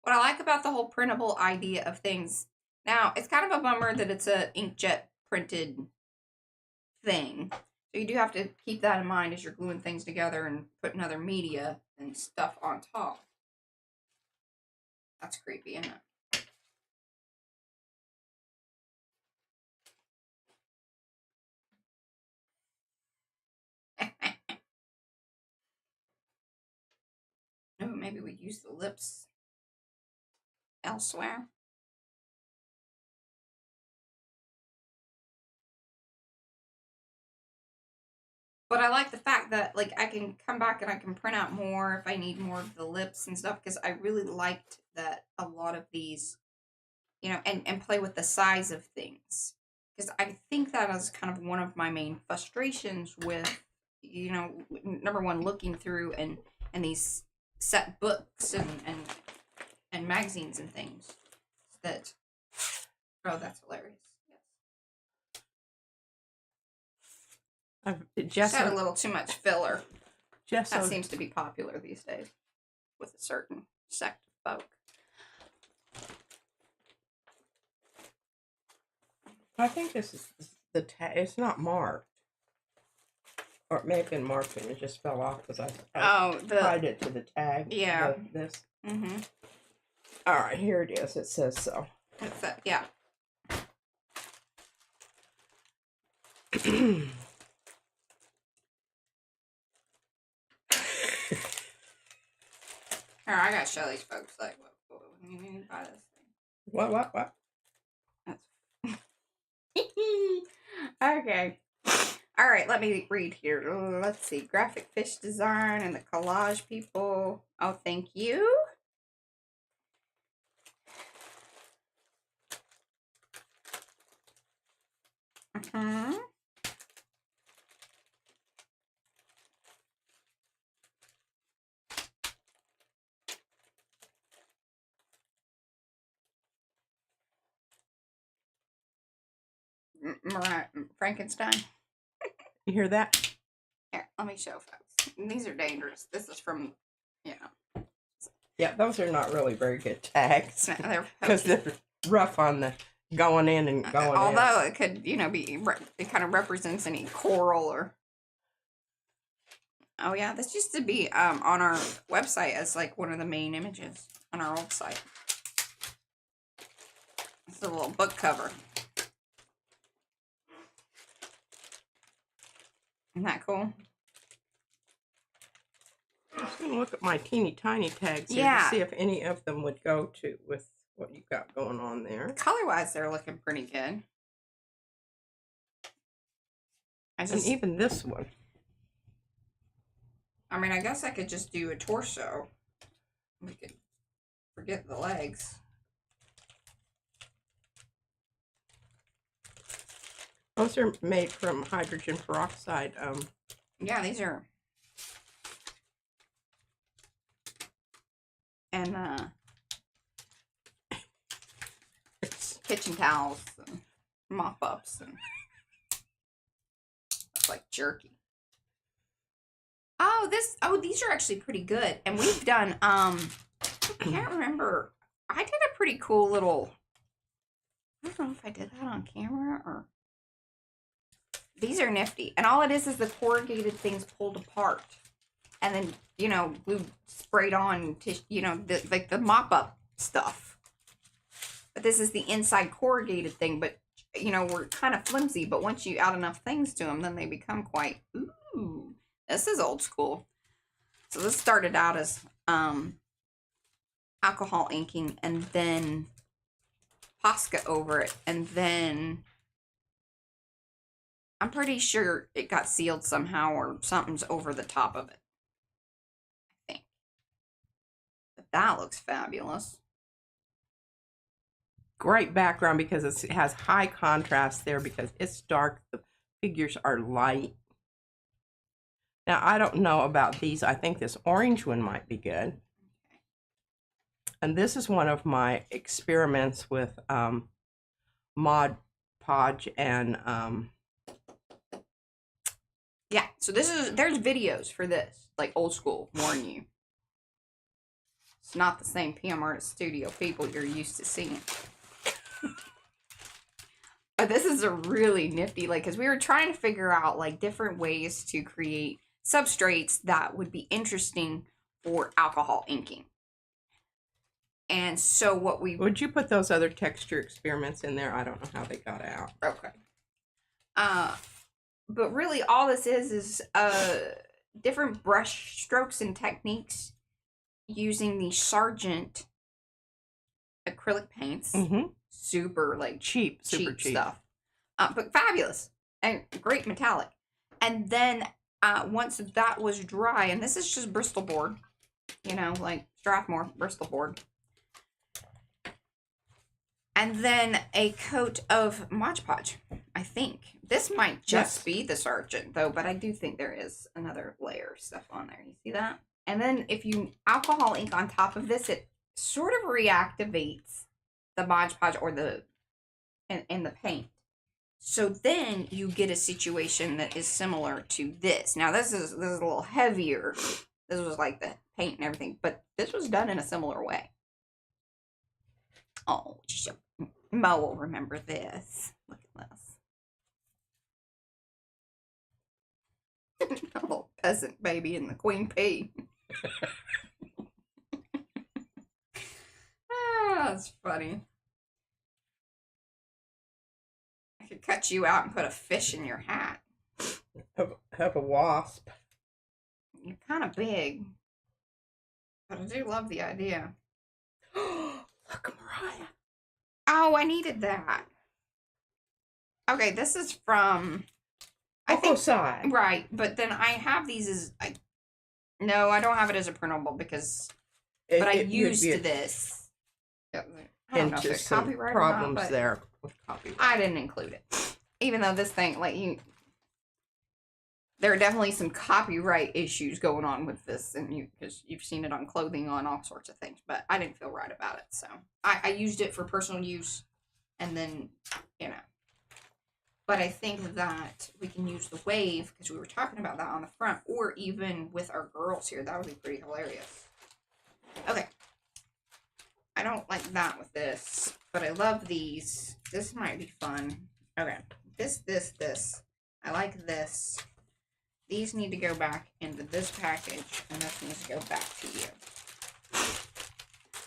What I like about the whole printable idea of things, now, it's kind of a bummer that it's a inkjet printed thing. So you do have to keep that in mind as you're gluing things together and putting other media and stuff on top. That's creepy, isn't it? Oh, maybe we use the lips elsewhere. But I like the fact that, like, I can come back and I can print out more if I need more of the lips and stuff, because I really liked that a lot of these, you know, and play with the size of things. Because I think that is kind of one of my main frustrations with, you know, number one, looking through and these set books and magazines and things that, oh, that's hilarious. Just had a little too much filler. That seems to be popular these days with a certain sect of folk. I think this is the tag. It's not marked. Or it may have been marked and it just fell off because I tied it to the tag. Yeah. This. Mm-hmm. All right, here it is. It says so. It's that, yeah. Here, I gotta show these folks, like, what you mean by this thing. What? That's okay. All right, let me read here. Let's see. Graphic fish design and the collage people. Oh, thank you. Mm-hmm. Mariah, Frankenstein. You hear that? Here, let me show folks. These are dangerous. This is from, Yeah, those are not really very good tags. Because they're rough on the going in and going although it could, be, it kind of represents any coral or. Oh yeah, this used to be on our website as like one of the main images on our old site. It's a little book cover. Isn't that cool? I'm just going to look at my teeny tiny tags here to see if any of them would go to with what you got going on there. Color-wise, they're looking pretty good. And even this one. I mean, I guess I could just do a torso. We could forget the legs. Those are made from hydrogen peroxide. Yeah, these are. And kitchen towels and mop-ups and it's like jerky. Oh, these are actually pretty good. And we've done I can't remember. I did a pretty cool little, I don't know if I did that on camera or. These are nifty. And all it is the corrugated things pulled apart. And then, glue sprayed on to, like the mop-up stuff. But this is the inside corrugated thing. But, we're kind of flimsy. But once you add enough things to them, then they become quite, ooh, this is old school. So this started out as alcohol inking and then Posca over it. And then I'm pretty sure it got sealed somehow or something's over the top of it. I think. But that looks fabulous. Great background because it has high contrast there because it's dark. The figures are light. Now, I don't know about these. I think this orange one might be good. Okay. And this is one of my experiments with Mod Podge and yeah, so there's videos for this, like old school, warn you. It's not the same PM Artist Studio people you're used to seeing. But this is a really nifty, like, because we were trying to figure out, like, different ways to create substrates that would be interesting for alcohol inking. And so what we... Would you put those other texture experiments in there? I don't know how they got out. Okay. But really all this is different brush strokes and techniques using the Sargent acrylic paints. Super, like, cheap stuff. But fabulous. And great metallic. And then once that was dry, and this is just Bristol board, you know, like Strathmore Bristol board. And then a coat of Mod Podge, I think. This might just be the Sargent, though, but I do think there is another layer of stuff on there. You see that? And then if you alcohol ink on top of this, it sort of reactivates the Mod Podge or the in the paint. So then you get a situation that is similar to this. Now this is a little heavier. This was like the paint and everything, but this was done in a similar way. Oh, Mo will remember this. Look at this. Oh, peasant baby and the queen pea. That's funny. I could cut you out and put a fish in your hat. Have a wasp. You're kind of big. But I do love the idea. Look, Mariah. Oh, I needed that. Okay, this is from... I think side. Right, but then I have these as... No, I don't have it as a printable because... But I used this. I don't know if there's copyright problems or not, but there with copyright. I didn't include it. Even though this thing, like, there are definitely some copyright issues going on with this, and because you've seen it on clothing, on all sorts of things, but I didn't feel right about it, so I used it for personal use, and then, you know. But I think that we can use the wave, because we were talking about that on the front, or even with our girls here. That would be pretty hilarious. Okay. I don't like that with this, but I love these. This might be fun. Okay. This. I like this. These need to go back into this package, and this needs to go back to you.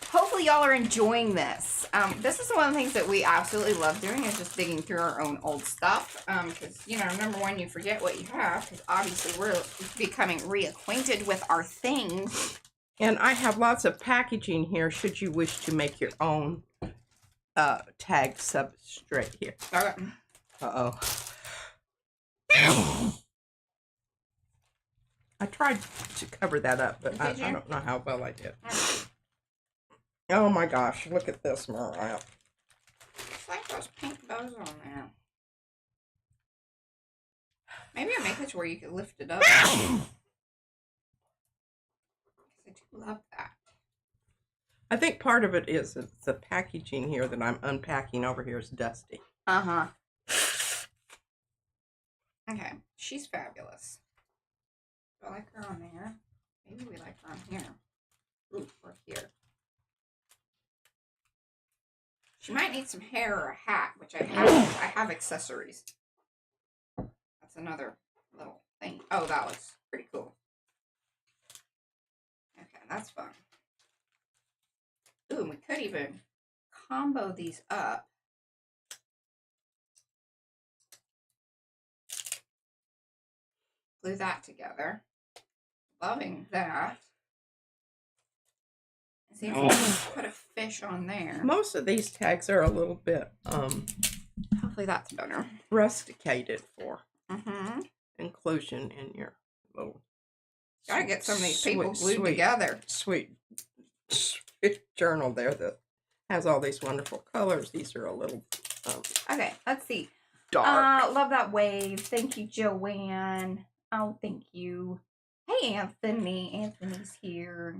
Hopefully y'all are enjoying this. This is one of the things that we absolutely love doing, is just digging through our own old stuff. Because, you know, number one, you forget what you have, because obviously we're becoming reacquainted with our things. And I have lots of packaging here, should you wish to make your own tag substrate here. Okay. Uh-oh. I tried to cover that up, but I don't know how well I did. Oh my gosh, look at this, Mariah. It's like those pink bows on there. Maybe I make it to where you can lift it up. I do love that. I think part of it is the packaging here that I'm unpacking over here is dusty. Uh-huh. Okay, she's fabulous. Do I like her on there? Maybe we like her on here. Ooh, or here. She might need some hair or a hat, which I have. I have accessories. That's another little thing. Oh, that was pretty cool. Okay, that's fun. Ooh, and we could even combo these up. Glue that together. Loving that. See if we can put a fish on there. Most of these tags are a little bit hopefully that's better. Rusticated for inclusion in your little. Gotta get some of these people glued together. Sweet journal there that has all these wonderful colors. These are a little okay, let's see. Dark. Love that wave. Thank you, Joanne. Oh, thank you. Hey, Anthony. Anthony's here.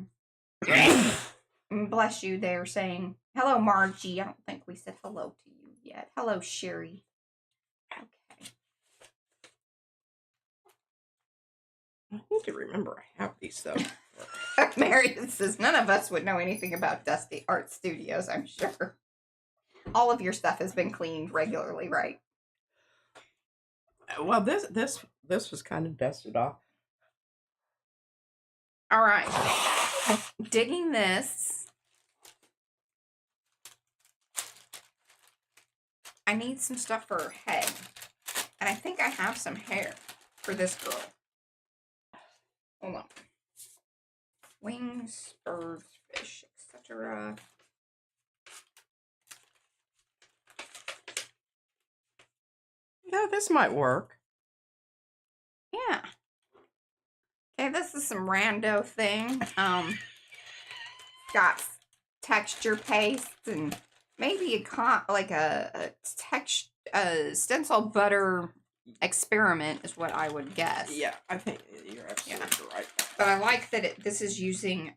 Bless you. They're saying, hello, Margie. I don't think we said hello to you yet. Hello, Sherry. Okay. I need to remember I have these, though. Mary says, none of us would know anything about Dusty Art Studios, I'm sure. All of your stuff has been cleaned regularly, right? Well, this was kind of dusted off. All right. Digging this. I need some stuff for her head. And I think I have some hair for this girl. Hold on. Wings, birds, fish, etc. Yeah, this might work. Yeah. Okay, this is some rando thing. Got texture paste and maybe a stencil butter experiment is what I would guess. Yeah, I think you're absolutely right. But I like that this is using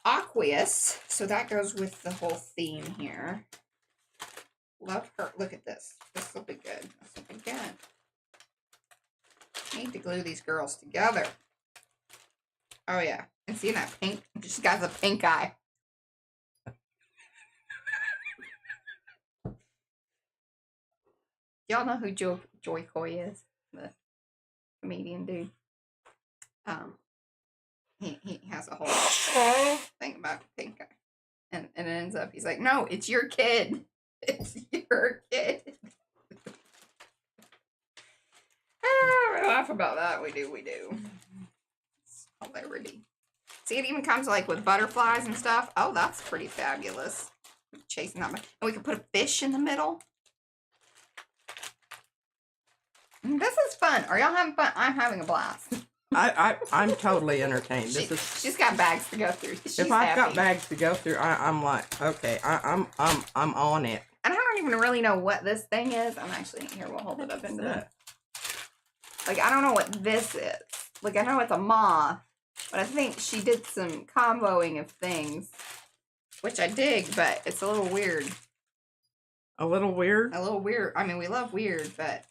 aqueous, so that goes with the whole theme here. Love her. Look at this. This will be good. This will be good. Need to glue these girls together. Oh yeah, and see that pink? She's got a pink eye. Y'all know who Joy Coy is? The comedian dude. He has a whole thing about pink eye. And it ends up, he's like, no, it's your kid. It's your kid. We laugh about that. We do. It's hilarity. See, it even comes like with butterflies and stuff. Oh, that's pretty fabulous. Chasing that. And we can put a fish in the middle. This is fun. Are y'all having fun? I'm having a blast. I'm totally entertained. She's got bags to go through. If I've got bags to go through, I'm like, okay, I'm on it. And I don't even really know what this thing is. I'm actually here. We'll hold it up into the. Like, I don't know what this is. Like, I know it's a moth, but I think she did some comboing of things, which I dig, but it's a little weird. A little weird? A little weird. I mean, we love weird, but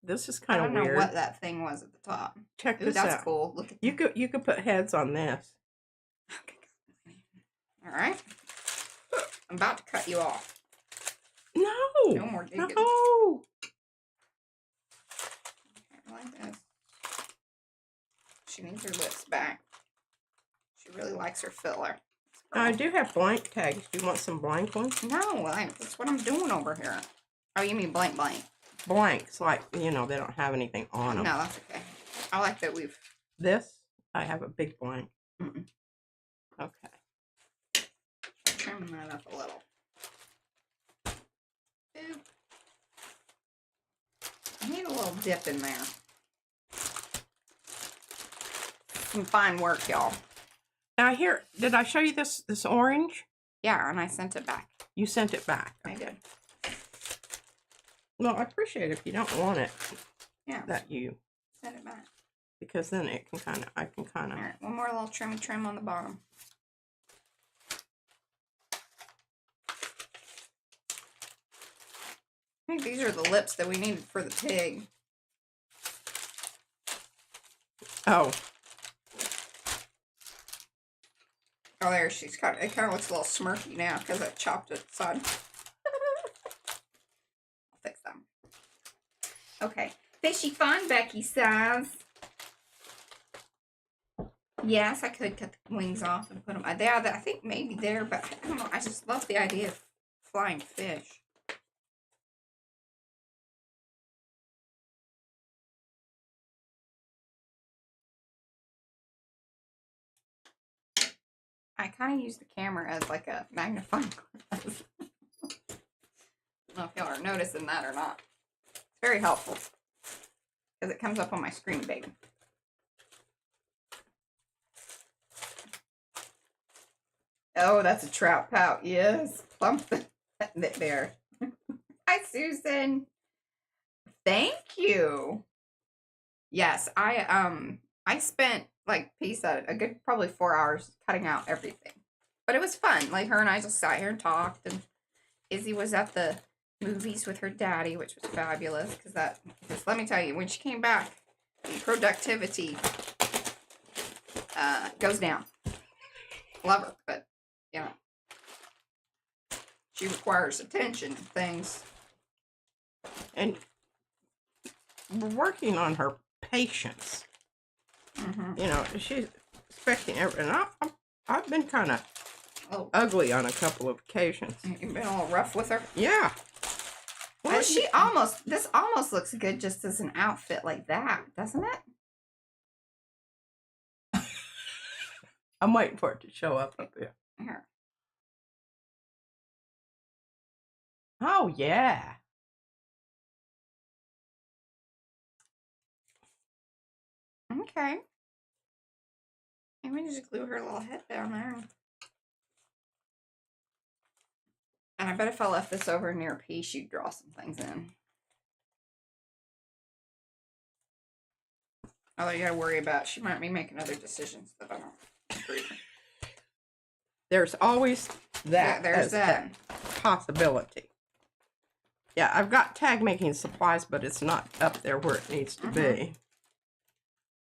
this is kind of weird. I don't know what that thing was at the top. Check this out. That's cool. Look at you could put heads on this. Okay. All right. I'm about to cut you off. No. No more digging. No. Like this. She needs her lips back. She really likes her filler. I do have blank tags. Do you want some blank ones? No, that's what I'm doing over here. Oh, you mean blank? Blanks, like, you know, they don't have anything on them. No, that's okay. I like that we've... This, I have a big blank. Okay. Trim that up a little. Boop. I need a little dip in there. Some fine work, y'all. Now here, did I show you this orange? Yeah, and I sent it back. You sent it back. I did. Well, I appreciate it if you don't want it. Yeah. That you send it back. Because then it can I can kind of. All right, one more little trim on the bottom. I think these are the lips that we needed for the pig. Oh. Oh, there, it kind of looks a little smirky now because I chopped it aside. I'll fix them. Okay. Fishy Fun, Becky says. Yes, I could cut the wings off and put them there. I think maybe there, but I don't know. I just love the idea of flying fish. I kind of use the camera as like a magnifying glass. I don't know if y'all are noticing that or not. It's very helpful because it comes up on my screen, baby. Oh, that's a trout pout. Yes, plump there. Hi, Susan. Thank you. Yes, I spent like a good probably 4 hours cutting out everything, but it was fun. Like her and I just sat here and talked, and Izzy was at the movies with her daddy, which was fabulous. Because let me tell you, when she came back, the productivity goes down. Love her, but you know, she requires attention and things. And we're working on her patience. Mm-hmm. You know, she's expecting everything. I've been kind of ugly on a couple of occasions. You've been a little rough with her? Yeah. Well, this almost looks good just as an outfit like that, doesn't it? I'm waiting for it to show up here. Here. Oh, yeah. Okay. And we just glue her little head down there. And I bet if I left this over near a piece, you'd draw some things in. Although you gotta worry about, she might be making other decisions that I don't agree with. There's always that. Yeah, there's that possibility. Yeah, I've got tag making supplies, but it's not up there where it needs to be.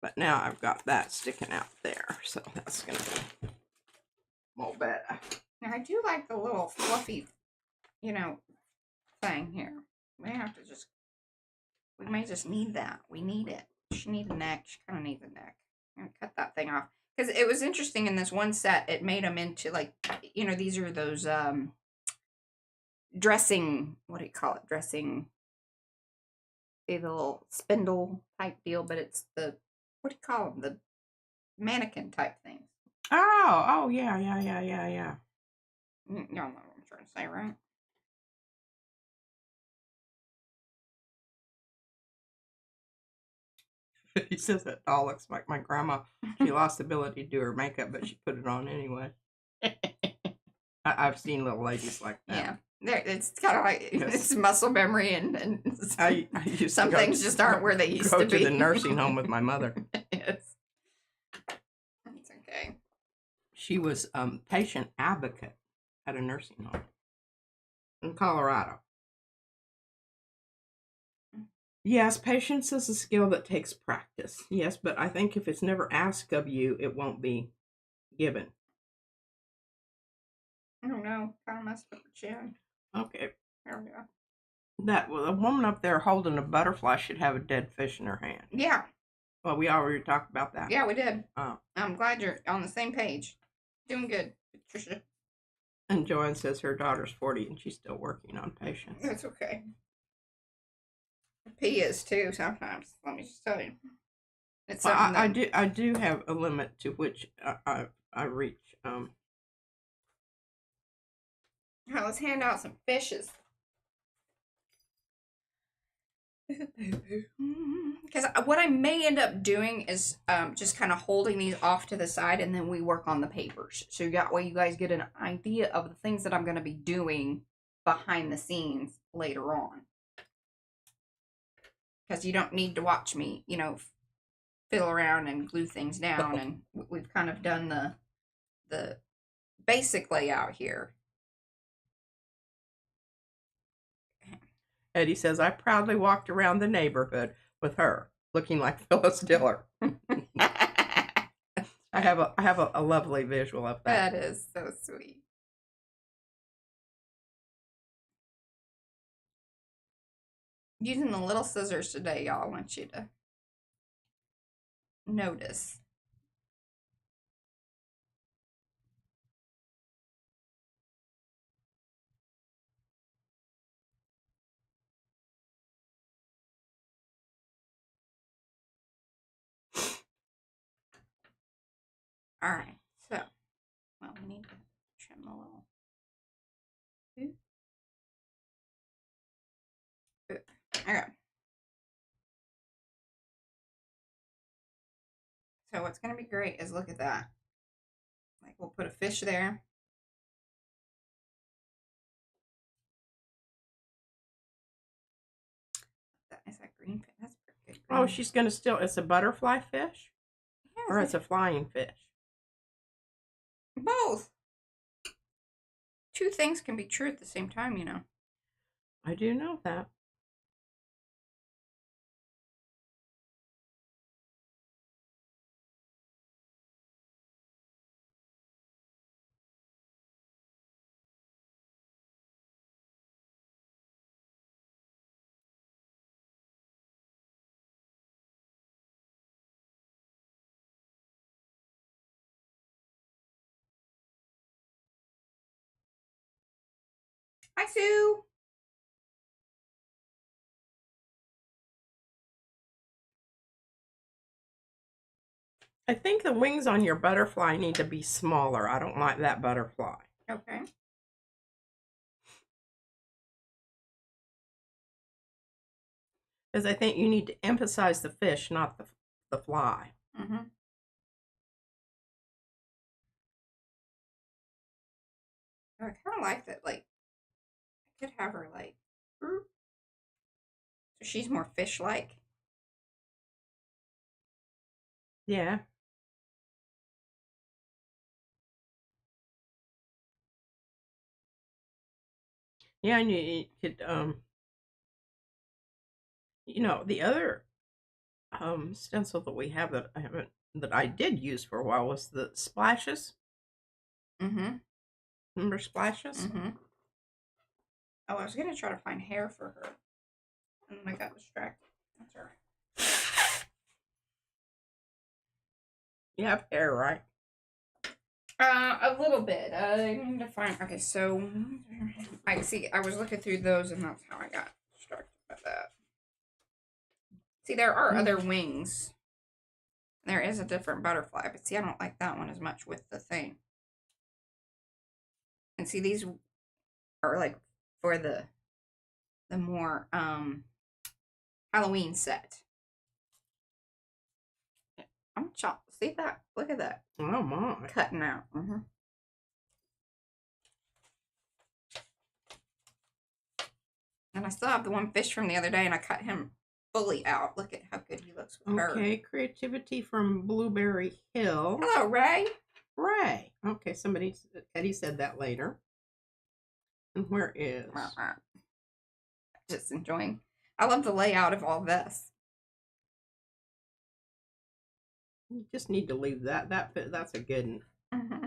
But now I've got that sticking out there, so that's going to be more better. Now I do like the little fluffy, thing here. We may just need that. We need it. She needs a neck. She kind of needs a neck. I'm going to cut that thing off. Because it was interesting in this one set, it made them into, like, these are those, dressing, what do you call it? Dressing, the little spindle type deal, but it's the, what do you call them? The mannequin type things. Oh, yeah. You know what I'm trying to say, right? He says that doll looks like my grandma. She lost the ability to do her makeup, but she put it on anyway. I've seen little ladies like that. Yeah, it's kind of like it's muscle memory, and I used some things just aren't where they used to be. Go to the nursing home with my mother. Yes, that's okay. She was patient advocate at a nursing home in Colorado. Yes, patience is a skill that takes practice. Yes, but I think if it's never asked of you, it won't be given. I don't know. Kind of messed up her chin. Okay. There we go. That a woman up there holding a butterfly should have a dead fish in her hand. Yeah. Well, we already talked about that. Yeah, we did. Oh. I'm glad you're on the same page. Doing good, Patricia. And Joanne says her daughter's 40 and she's still working on patience. That's okay. P is too sometimes. Let me just tell you. It's I do have a limit to which I reach. Now let's hand out some fishes. Because what I may end up doing is just kind of holding these off to the side, and then we work on the papers. So that way you guys get an idea of the things that I'm going to be doing behind the scenes later on. Because you don't need to watch me, fiddle around and glue things down. And we've kind of done the basic layout here. Eddie says, I proudly walked around the neighborhood with her, looking like Phyllis Diller. I have a lovely visual of that. That is so sweet. Using the little scissors today, y'all. I want you to notice. All right, so, well, we need to trim a little. Okay. So what's going to be great is look at that. Like, we'll put a fish there. Is that green fish? That's pretty good. Oh, she's going to still, it's a butterfly fish? Yeah, or it's a flying fish? Both. Two things can be true at the same time, I do know that. Hi, Sue. I think the wings on your butterfly need to be smaller. I don't like that butterfly. Okay. Because I think you need to emphasize the fish, not the fly. Mm-hmm. I kind of like that. Like, I could have her like, so she's more fish-like. Yeah. Yeah, and you could, the other stencil that we have that I did use for a while was the splashes. Mm-hmm. Remember splashes? Mm-hmm. Oh, I was gonna try to find hair for her, and then I got distracted. That's all right. You have hair, right? A little bit. I need to find. Okay, so I see. I was looking through those, and that's how I got distracted by that. See, there are other wings. There is a different butterfly, but see, I don't like that one as much with the thing. And see, these are like for the more Halloween set. I'm chopped. See that? Look at that. Oh my! Cutting out. Mm-hmm. And I still have the one fish from the other day, and I cut him fully out. Look at how good he looks with her. Okay, creativity from Blueberry Hill. Hello, Ray. Ray. Okay, Eddie said that later. And where is? Just enjoying. I love the layout of all this. You just need to leave that. That's a good one. Mm-hmm.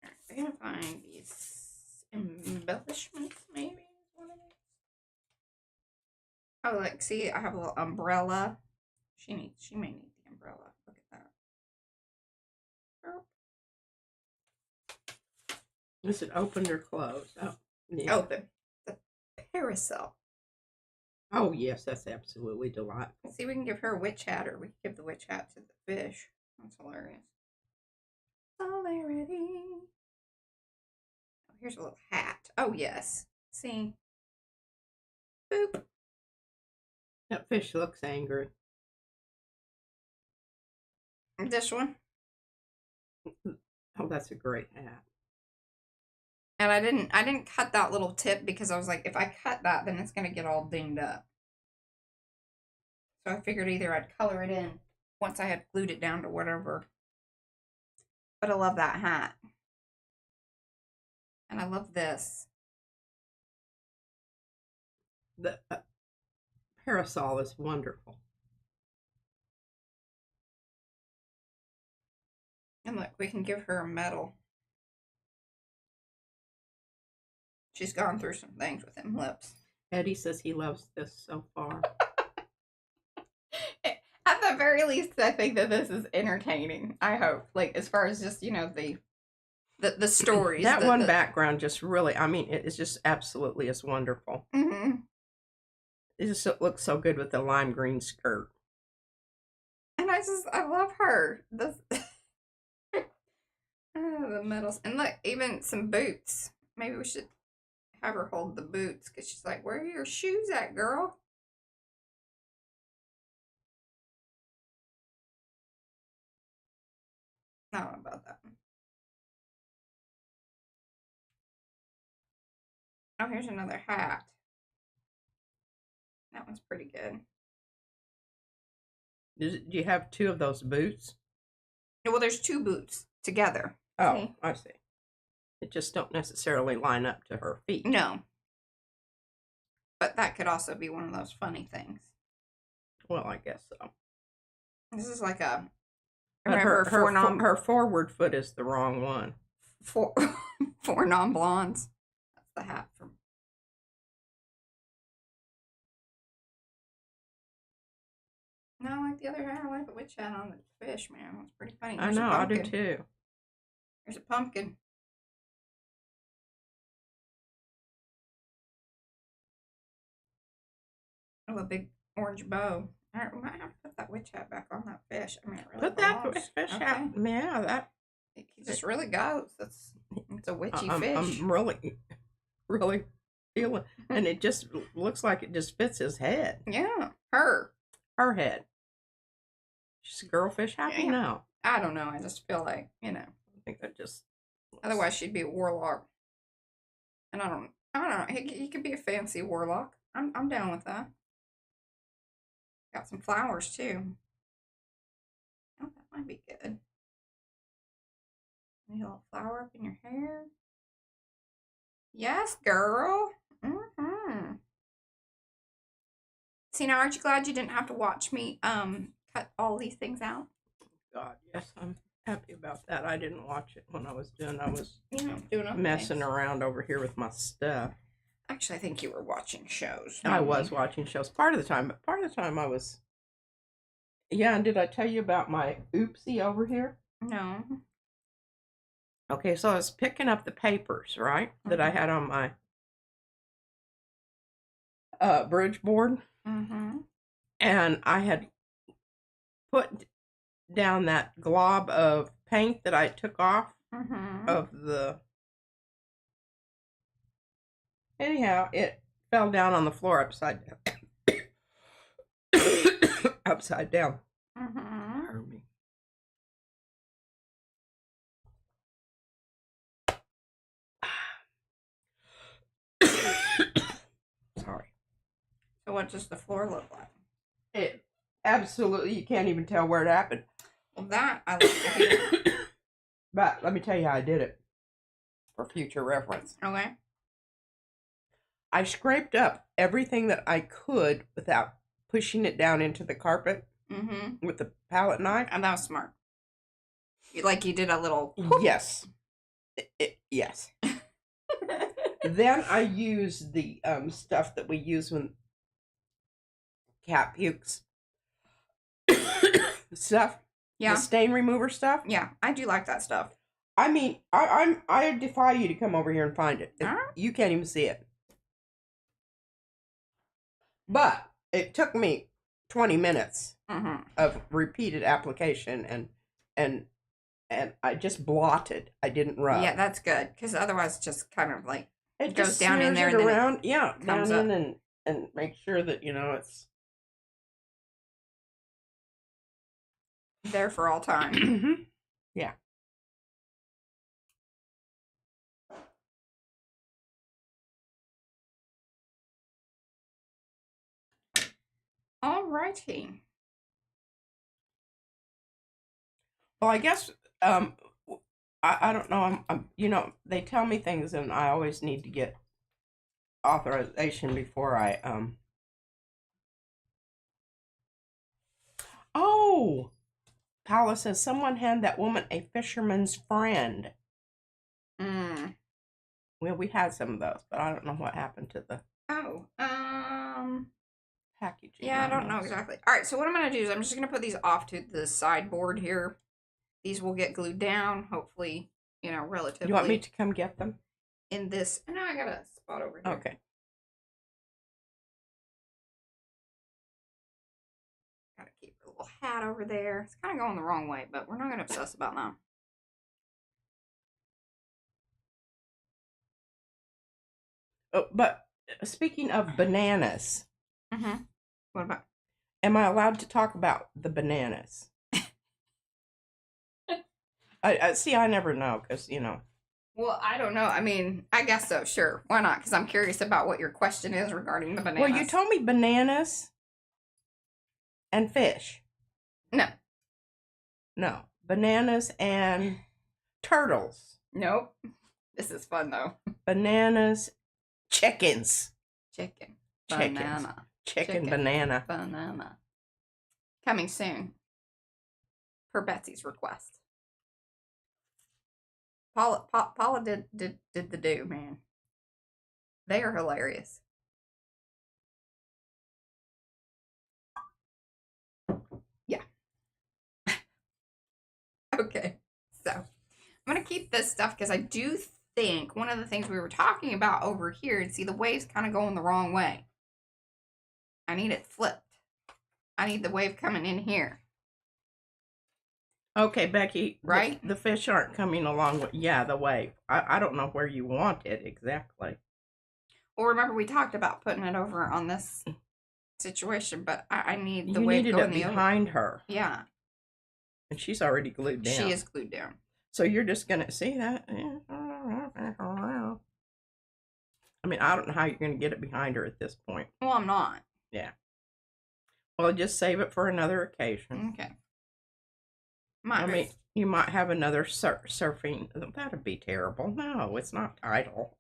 I'm gonna find these embellishments, maybe. Oh, like, see, I have a little umbrella. She may need the umbrella. Look at that. Is it opened or closed? Oh, yeah. Open. The parasol. Oh, yes, that's absolutely delightful. See, we can give her a witch hat, or we can give the witch hat to the fish. That's hilarious. Hilarity. Oh, here's a little hat. Oh, yes. See? Boop. That fish looks angry. This one. Oh, that's a great hat. And I didn't cut that little tip because I was like, if I cut that, then it's gonna get all dinged up. So I figured either I'd color it in once I had glued it down to whatever. But I love that hat. And I love this. The parasol is wonderful. And look, we can give her a medal. She's gone through some things with them lips. Eddie says he loves this so far. At the very least, I think that this is entertaining. I hope. Like, as far as just, the stories. That one background just really, I mean, it is just absolutely is wonderful. Mm-hmm. It just looks so good with the lime green skirt. And I love her. This, the medals. And look, even some boots. Maybe we should have her hold the boots because she's like, where are your shoes at, girl? I don't know about that one. Oh, here's another hat. That one's pretty good. Do you have two of those boots? Well, there's two boots together. Oh, see? I see. It just don't necessarily line up to her feet. No. But that could also be one of those funny things. Well, I guess so. This is like a... Her forward foot is the wrong one. Four non-blondes. That's the hat from... No, I like the other hat. I like the witch hat on the fish, man. It's pretty funny. I know, I do too. There's a pumpkin. Oh, a big orange bow. All right, we might have to put that witch hat back on that fish. I mean, it really Put that belongs. fish hat. Yeah, that. He just really goes. It's a witchy fish. I'm really feeling, and it just looks like it just fits his head. Yeah, her head. She's a girlfish happy now. I don't know. I just feel like, I think that just. Otherwise, she'd be a warlock. And I don't know. He could be a fancy warlock. I'm down with that. Got some flowers too. Oh, that might be good. Need a little flower up in your hair. Yes, girl. See, now aren't you glad you didn't have to watch me cut all these things out? God, yes, I'm happy about that. I didn't watch it when I was doing doing messing around over here with my stuff. Actually, I think you were watching shows. I was watching shows part of the time, but part of the time I was. Yeah, and did I tell you about my oopsie over here? No. Okay, so I was picking up the papers, right, that I had on my bridge board. And I had put down that glob of paint that I took off of the. Anyhow, it fell down on the floor upside down. Upside down. Pardon me. Sorry. So what does the floor look like? It absolutely, you can't even tell where it happened. Well, that I like to hear. But let me tell you how I did it for future reference. Okay. I scraped up everything that I could without pushing it down into the carpet with the palette knife. And that was smart. Like you did a little. Yes. Yes. Then I used the stuff that we use when cat pukes. Stuff. Yeah. The stain remover stuff. Yeah, I do like that stuff. I mean, I defy you to come over here and find it. You can't even see it. But it took me 20 minutes of repeated application, and I just blotted. I didn't rub. Yeah, that's good, because otherwise it just kind of like it goes down in there and around. Down in and make sure that it's there for all time. Yeah. Alrighty. Well, I guess I don't know. I'm they tell me things, and I always need to get authorization before I Oh, Paula says someone hand that woman a fisherman's friend. Well, we had some of those, but I don't know what happened to the packaging. Yeah, I don't know exactly. All right, so what I'm going to do is I'm just going to put these off to the sideboard here. These will get glued down, hopefully, relatively. You want me to come get them? In this. No, I got a spot over here. Okay. Got to keep the little hat over there. It's kind of going the wrong way, but we're not going to obsess about that. Oh, but speaking of bananas. What about? Am I allowed to talk about the bananas? I see. I never know because Well, I don't know. I mean, I guess so. Sure, why not? Because I'm curious about what your question is regarding the bananas. Well, you told me bananas and fish. No, bananas and turtles. Nope. This is fun though. Bananas, chickens. Chicken. Banana. Chicken, banana. Banana. Coming soon. Per Betsy's request. Paula did the do, man. They are hilarious. Yeah. Okay. So, I'm going to keep this stuff because I do think one of the things we were talking about over here, and see the wave's kind of going the wrong way. I need it flipped. I need the wave coming in here. Okay, Becky. Right? The fish aren't coming along with, yeah, the wave. I don't know where you want it exactly. Well, remember we talked about putting it over on this situation, but I need the wave going going the behind her. Yeah. And she's already glued down. She is glued down. So you're just going to see that. I mean, I don't know how you're going to get it behind her at this point. Well, I'm not. Yeah. Well, just save it for another occasion. Okay. I mean, you might have another surfing. That'd be terrible. No, it's not tidal.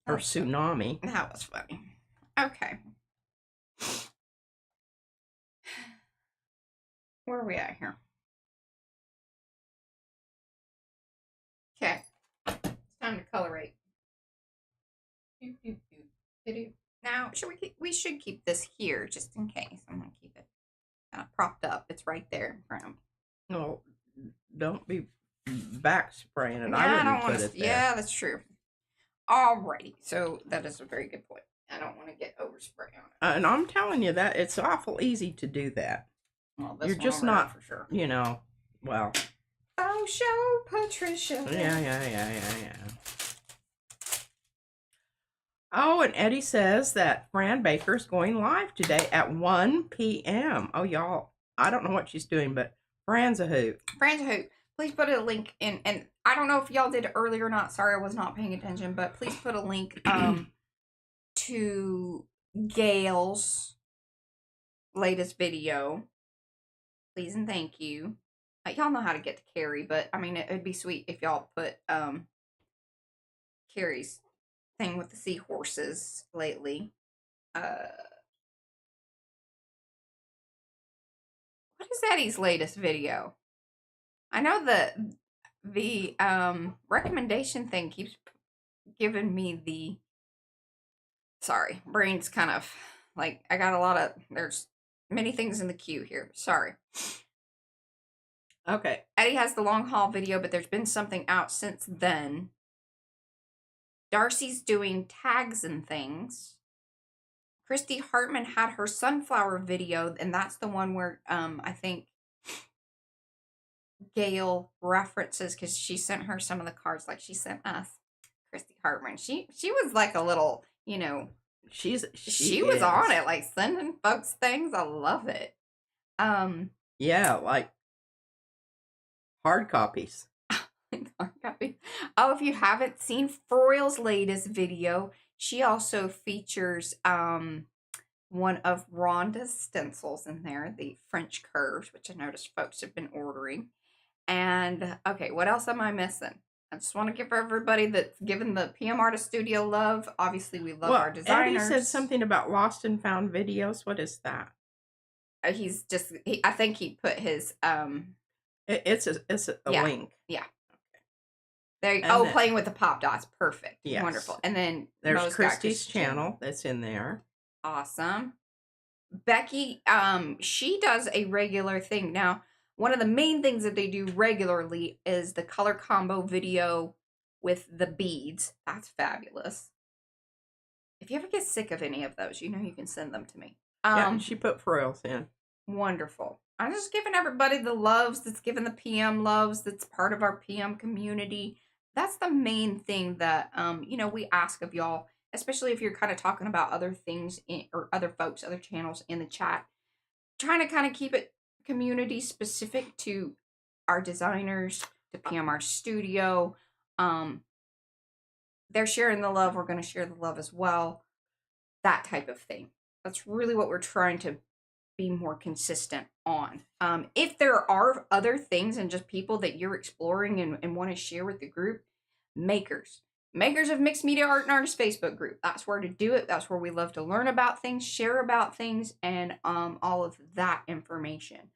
Or tsunami. That was funny. Okay. Where are we at here? Okay. It's time to colorate. Now, we should keep this here just in case. I'm going to keep it kind of propped up. It's right there in front of me. No, don't be back spraying it. Yeah, I don't want to. Yeah, that's true. Alrighty. So that is a very good point. I don't want to get overspray on it. And I'm telling you that it's awful easy to do that. Well, you're just not, for sure. You know, well. Oh, show Patricia. Yeah. Oh, and Eddie says that Fran Baker's going live today at 1 p.m. Oh, y'all, I don't know what she's doing, but Fran's a hoot. Fran's a hoot. Please put a link in, and I don't know if y'all did it earlier or not. Sorry, I was not paying attention, but please put a link to Gail's latest video. Please and thank you. Y'all know how to get to Carrie, but I mean, it'd be sweet if y'all put Carrie's thing with the seahorses lately. What is Eddie's latest video? I know the recommendation thing keeps giving me the, sorry, brain's kind of like, I got a lot of, there's many things in the queue here. Sorry. Okay. Eddie has the long haul video, but there's been something out since then. Darcy's doing tags and things. Christy Hartman had her sunflower video, and that's the one where I think Gail references, because she sent her some of the cards like she sent us. Christy Hartman. She was like a little, you know, she was on it, like sending folks things. I love it. Yeah, like hard copies. Oh, if you haven't seen Froyle's latest video, she also features one of Rhonda's stencils in there, the French curves, which I noticed folks have been ordering. And okay, what else am I missing? I just want to give everybody that's given the PM Artist Studio love. Obviously, we love our designers. Eddie said something about lost and found videos. What is that? He's just, I think he put his It's a link. Yeah. There you go. Oh, playing with the pop dots. Perfect. Yes. Wonderful. And then there's Christy's channel that's in there. Awesome. Becky, she does a regular thing. Now, one of the main things that they do regularly is the color combo video with the beads. That's fabulous. If you ever get sick of any of those, you know you can send them to me. Yeah, she put froils in. Wonderful. I'm just giving everybody the loves that's given the PM loves, that's part of our PM community. That's the main thing that, you know, we ask of y'all, especially if you're kind of talking about other things or other folks, other channels in the chat. Trying to kind of keep it community specific to our designers, to PMR Studio. They're sharing the love. We're going to share the love as well. That type of thing. That's really what we're trying to be more consistent on. If there are other things and just people that you're exploring and want to share with the group, makers of mixed media art and artist Facebook group. That's where to do it. That's where we love to learn about things, share about things, and all of that information.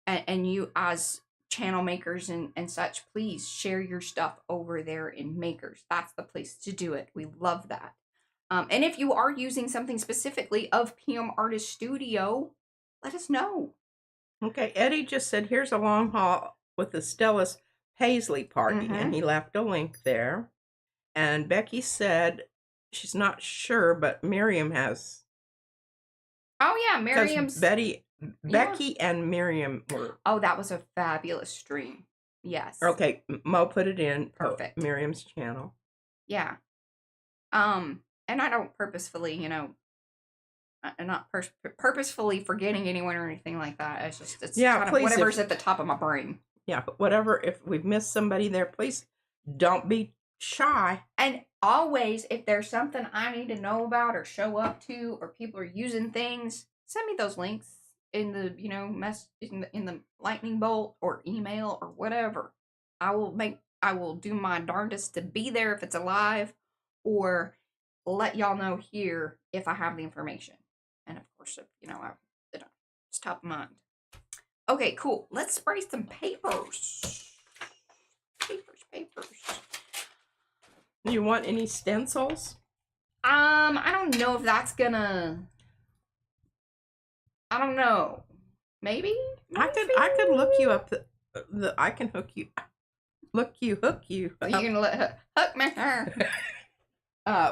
And you as channel makers and such, please share your stuff over there in makers. That's the place to do it. We love that. And if you are using something specifically of PM Artist Studio, let us know. Okay, Eddie just said, here's a long haul with the Stella's Paisley party, Mm-hmm. and he left a link there. And Becky said she's not sure, but Miriam has. Oh yeah, Because Miriam's. Becky and Miriam were. Oh, that was a fabulous stream. Yes. Okay, Mo put it in. Perfect. Miriam's channel. Yeah. And I don't purposefully, I'm not purposefully forgetting anyone or anything like that. It's yeah, kind of whatever's at the top of my brain. Yeah, but whatever. If we've missed somebody there, please don't be shy. And always, if there's something I need to know about or show up to, or people are using things, send me those links in the in the lightning bolt or email or whatever. I will do my darndest to be there if it's alive, or let y'all know here if I have the information. And of course, if it's top of mind. Okay, cool. Let's spray some papers. Papers. You want any stencils? I don't know if that's gonna. I don't know. Maybe? I could look you up. I can hook you. Hook you. Are you gonna let hook me?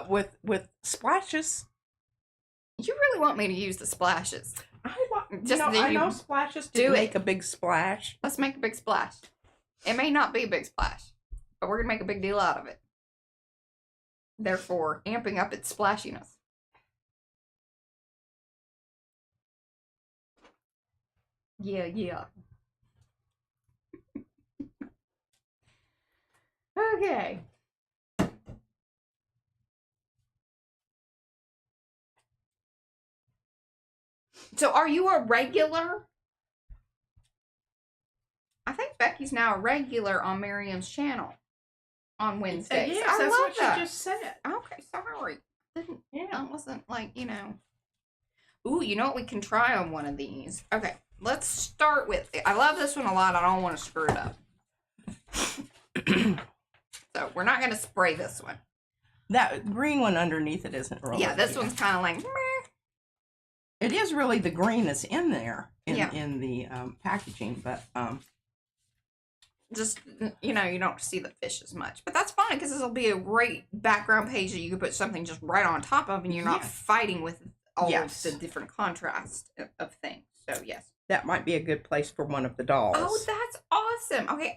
With splashes. You really want me to use the splashes? I know splashes to make a big splash. Let's make a big splash. It may not be a big splash, but we're gonna make a big deal out of it. Therefore, amping up its splashiness. Yeah. Okay. So are you a regular? I think Becky's now a regular on Miriam's channel on Wednesdays. Yes, I that's love what that. you just said. Okay, sorry. I wasn't like, Ooh, you know what we can try on one of these? Okay, let's start with it. I love this one a lot. I don't want to screw it up. So we're not going to spray this one. That green one underneath it isn't really. Yeah, this one's kind of like, meh. It is really the green that's in there in the packaging, but just, you don't see the fish as much. But that's fine, because this will be a great background page that you can put something just right on top of, and you're not fighting with all of the different contrast of things. So, yes. That might be a good place for one of the dolls. Oh, that's awesome. Okay,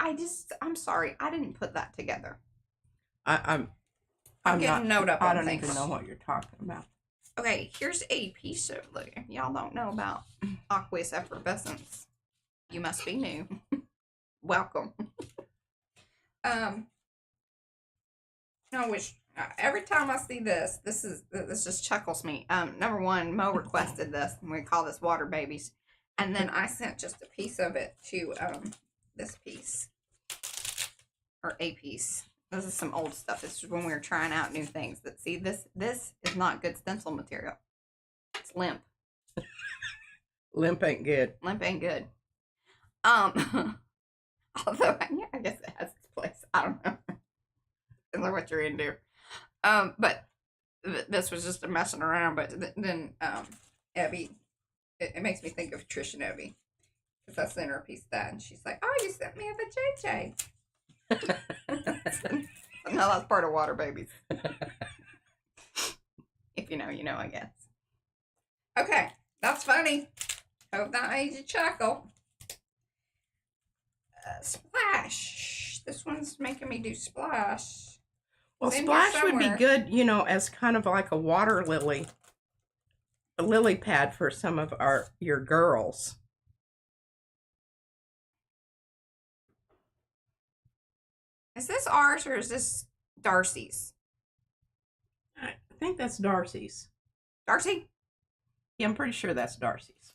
I'm sorry. I didn't put that together. I'm getting note up on things. I don't even know what you're talking about. Okay, here's a piece of, look, y'all don't know about aqueous effervescence. You must be new. Welcome. I wish every time I see this just chuckles me. Number one, Mo requested this, and we call this water babies, and then I sent just a piece of it to this piece or a piece. This is some old stuff. This is when we were trying out new things. That see this is not good stencil material. It's limp. Limp ain't good. Limp ain't good. Although I guess it has its place. I don't know. Depends on what you're into. But this was just a messing around. But then Abby, it makes me think of Trish and Abby, because I sent her a piece of that, and she's like, "Oh, you sent me a vajayjay." No, that's part of water babies. If you know, you know, I guess. Okay, that's funny. Hope that made you chuckle. Splash. This one's making me do splash. Well, splash would be good, as kind of like a water lily, a lily pad for some of your girls. Is this ours or is this Darcy's? I think that's Darcy's. Darcy? Yeah, I'm pretty sure that's Darcy's.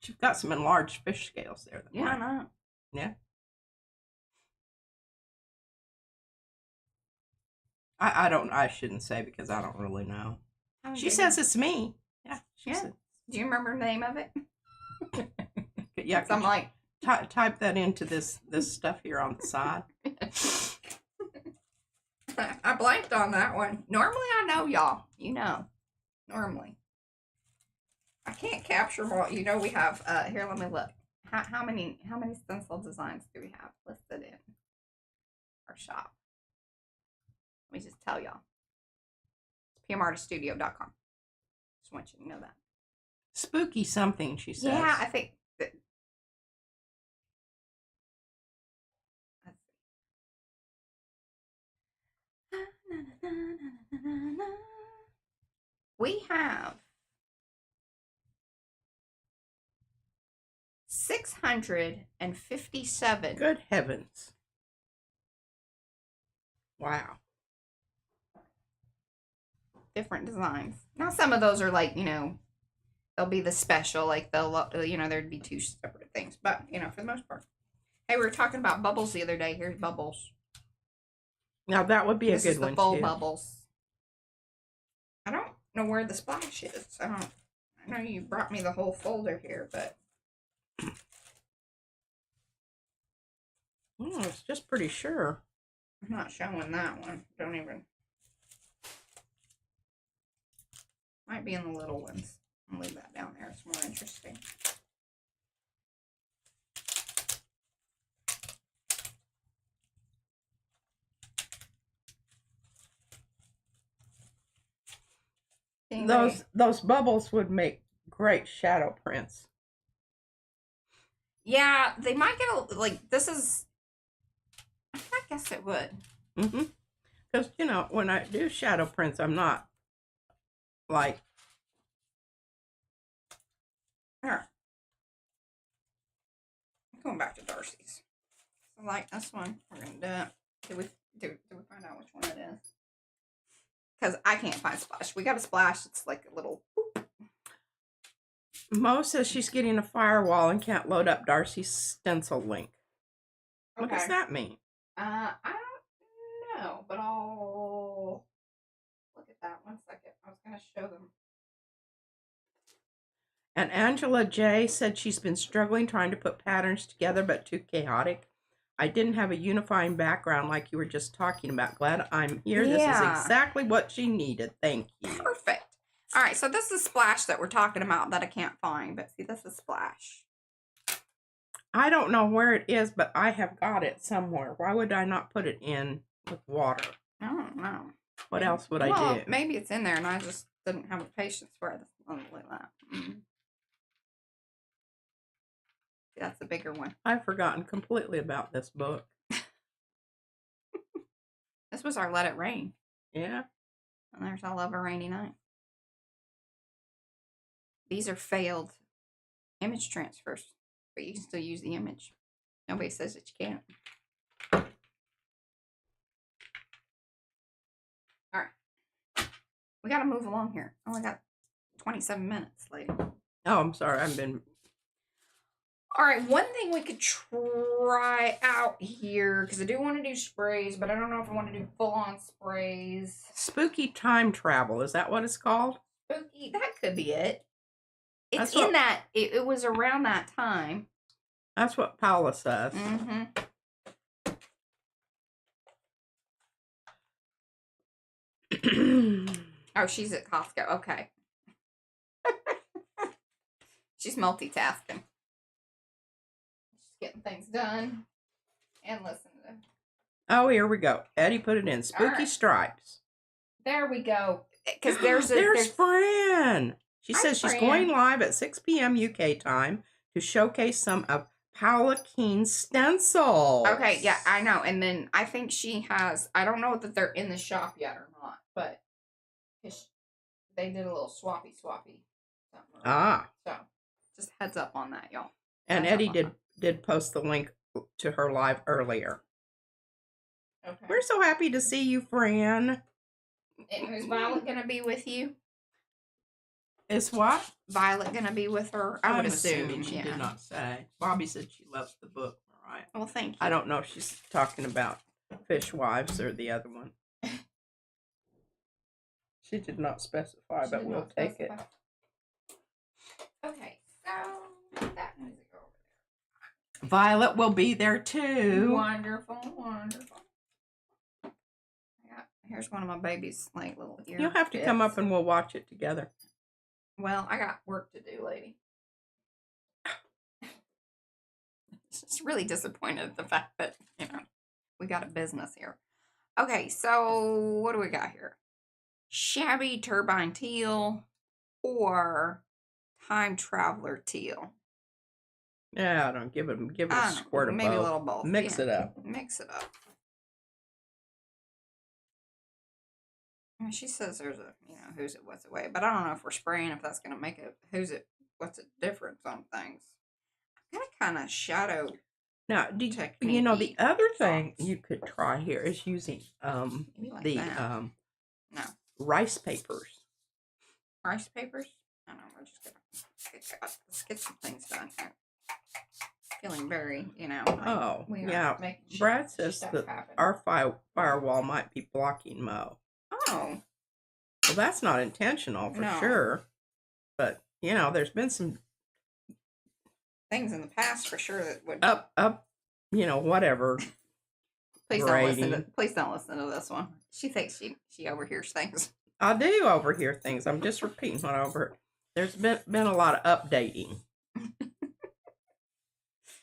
You've got some enlarged fish scales there. Yeah, I know. Yeah. I shouldn't say, because I don't really know. She says it's me. Yeah. Said. Do you remember the name of it? Yeah. So I'm like, type that into this stuff here on the side. I blanked on that one. Normally I know, y'all. Normally. I can't capture them all. You know, we have, here, let me look. How many stencil designs do we have listed in our shop? Let me just tell y'all. It's pmartiststudio.com. Just want you to know that. Spooky something, she says. Yeah, I think that, we have 657. Good heavens. Wow. Different designs. Now, some of those are like, you know, they'll be the special, like they'll, you know, there'd be 2 separate things. But, you know, for the most part. Hey, we were talking about bubbles the other day. Here's bubbles. Now, that would be a good one, too. This is the full bubbles. I don't know where the splash is. I know you brought me the whole folder here, but... Oh, it's just pretty sure. I'm not showing that one. Don't even... Might be in the little ones. I'll leave that down there. It's more interesting. Those bubbles would make great shadow prints. Yeah, they might get a, like, this is... I guess it would. Mm-hmm. Because, you know, when I do shadow prints, I'm not like... Here. I'm going back to Darcy's. So, like this one, we're going to do it. Did we find out which one it is? Because I can't find splash. We got a splash. It's like a little... Boop. Mo says she's getting a firewall and can't load up Darcy's stencil link. Okay. What does that mean? I don't know, but I'll look at that 1 second. I was going to show them. And Angela J said she's been struggling trying to put patterns together, but too chaotic. I didn't have a unifying background like you were just talking about. Glad I'm here. Yeah. This is exactly what she needed. Thank you. Perfect. All right, so this is splash that we're talking about that I can't find, but see, this is splash. I don't know where it is, but I have got it somewhere. Why would I not put it in with water? I don't know. What else would I do? Maybe it's in there and I just didn't have the patience for it. Like that. Mm-hmm. That's a bigger one. I've forgotten completely about this book. This was our Let It Rain. Yeah. And there's I Love a Rainy Night. These are failed image transfers, but you can still use the image. Nobody says that you can't. All right. We got to move along here. Only got 27 minutes, lady. Oh, I'm sorry. I've been... All right, one thing we could try out here, because I do want to do sprays, but I don't know if I want to do full-on sprays. Spooky time travel. Is that what it's called? Spooky. That could be it. It's in that. It was around that time. That's what Paula says. Mm-hmm. Oh, she's at Costco. Okay. She's multitasking. She's getting things done and listening to. Oh, here we go. Eddie put it in. Spooky stripes. There we go. Because there's Fran. She says she's going live at 6 p.m. UK time to showcase some of Paula Keen's stencils. Okay, yeah, I know. And then I think she has, I don't know that they're in the shop yet or not, but they did a little swappy. Ah. So, just heads up on that, y'all. And Eddie did post the link to her live earlier. Okay. We're so happy to see you, Fran. And is Violet going to be with you? Is what? Violet going to be with her? I would assume. She did not say. Bobby said she loves the book, Mariah. Well, thank you. I don't know if she's talking about Fishwives or the other one. She did not specify, but we'll take it. Okay, so that needs to go over there. Violet will be there too. Wonderful. Yeah, here's one of my baby's like little ear. You'll have to come up and we'll watch it together. Well, I got work to do, lady. Just really disappointed at the fact that, we got a business here. Okay, so what do we got here? Shabby turbine teal or time traveler teal? Yeah, I don't give it a squirt of maybe both. a little both. Mix it up. Mix it up. She says there's a, who's it, what's it way, but I don't know if we're spraying, if that's going to make it, who's it, what's it difference on things. I'm going to kind of shadow. Now, the other thing you could try here is using no, rice papers. Rice papers? I don't know, we're just going to, let's get some things done here. Feeling very, Brad says that our firewall might be blocking Mo. Oh. Well, that's not intentional for sure. But, there's been some things in the past for sure that would whatever. Please don't listen to this one. She thinks she overhears things. I do overhear things. I'm just repeating what I overheard. There's been a lot of updating.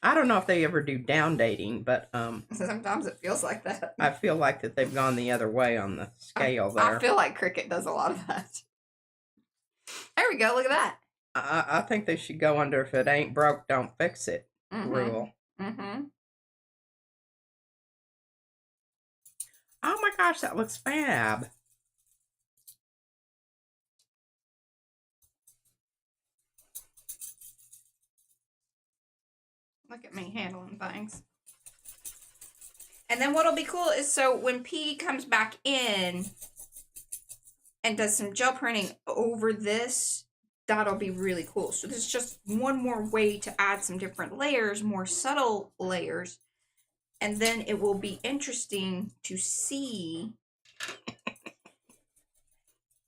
I don't know if they ever do down dating, but sometimes it feels like that. I feel like that they've gone the other way on the scale there. I feel like Cricket does a lot of that. There we go. Look at that. I think they should go under if it ain't broke, don't fix it rule. Mm-hmm. Oh my gosh, that looks fab. Look at me handling things. And then what'll be cool is, so when P comes back in and does some gel printing over this, that'll be really cool. So this is just one more way to add some different layers, more subtle layers. And then it will be interesting to see.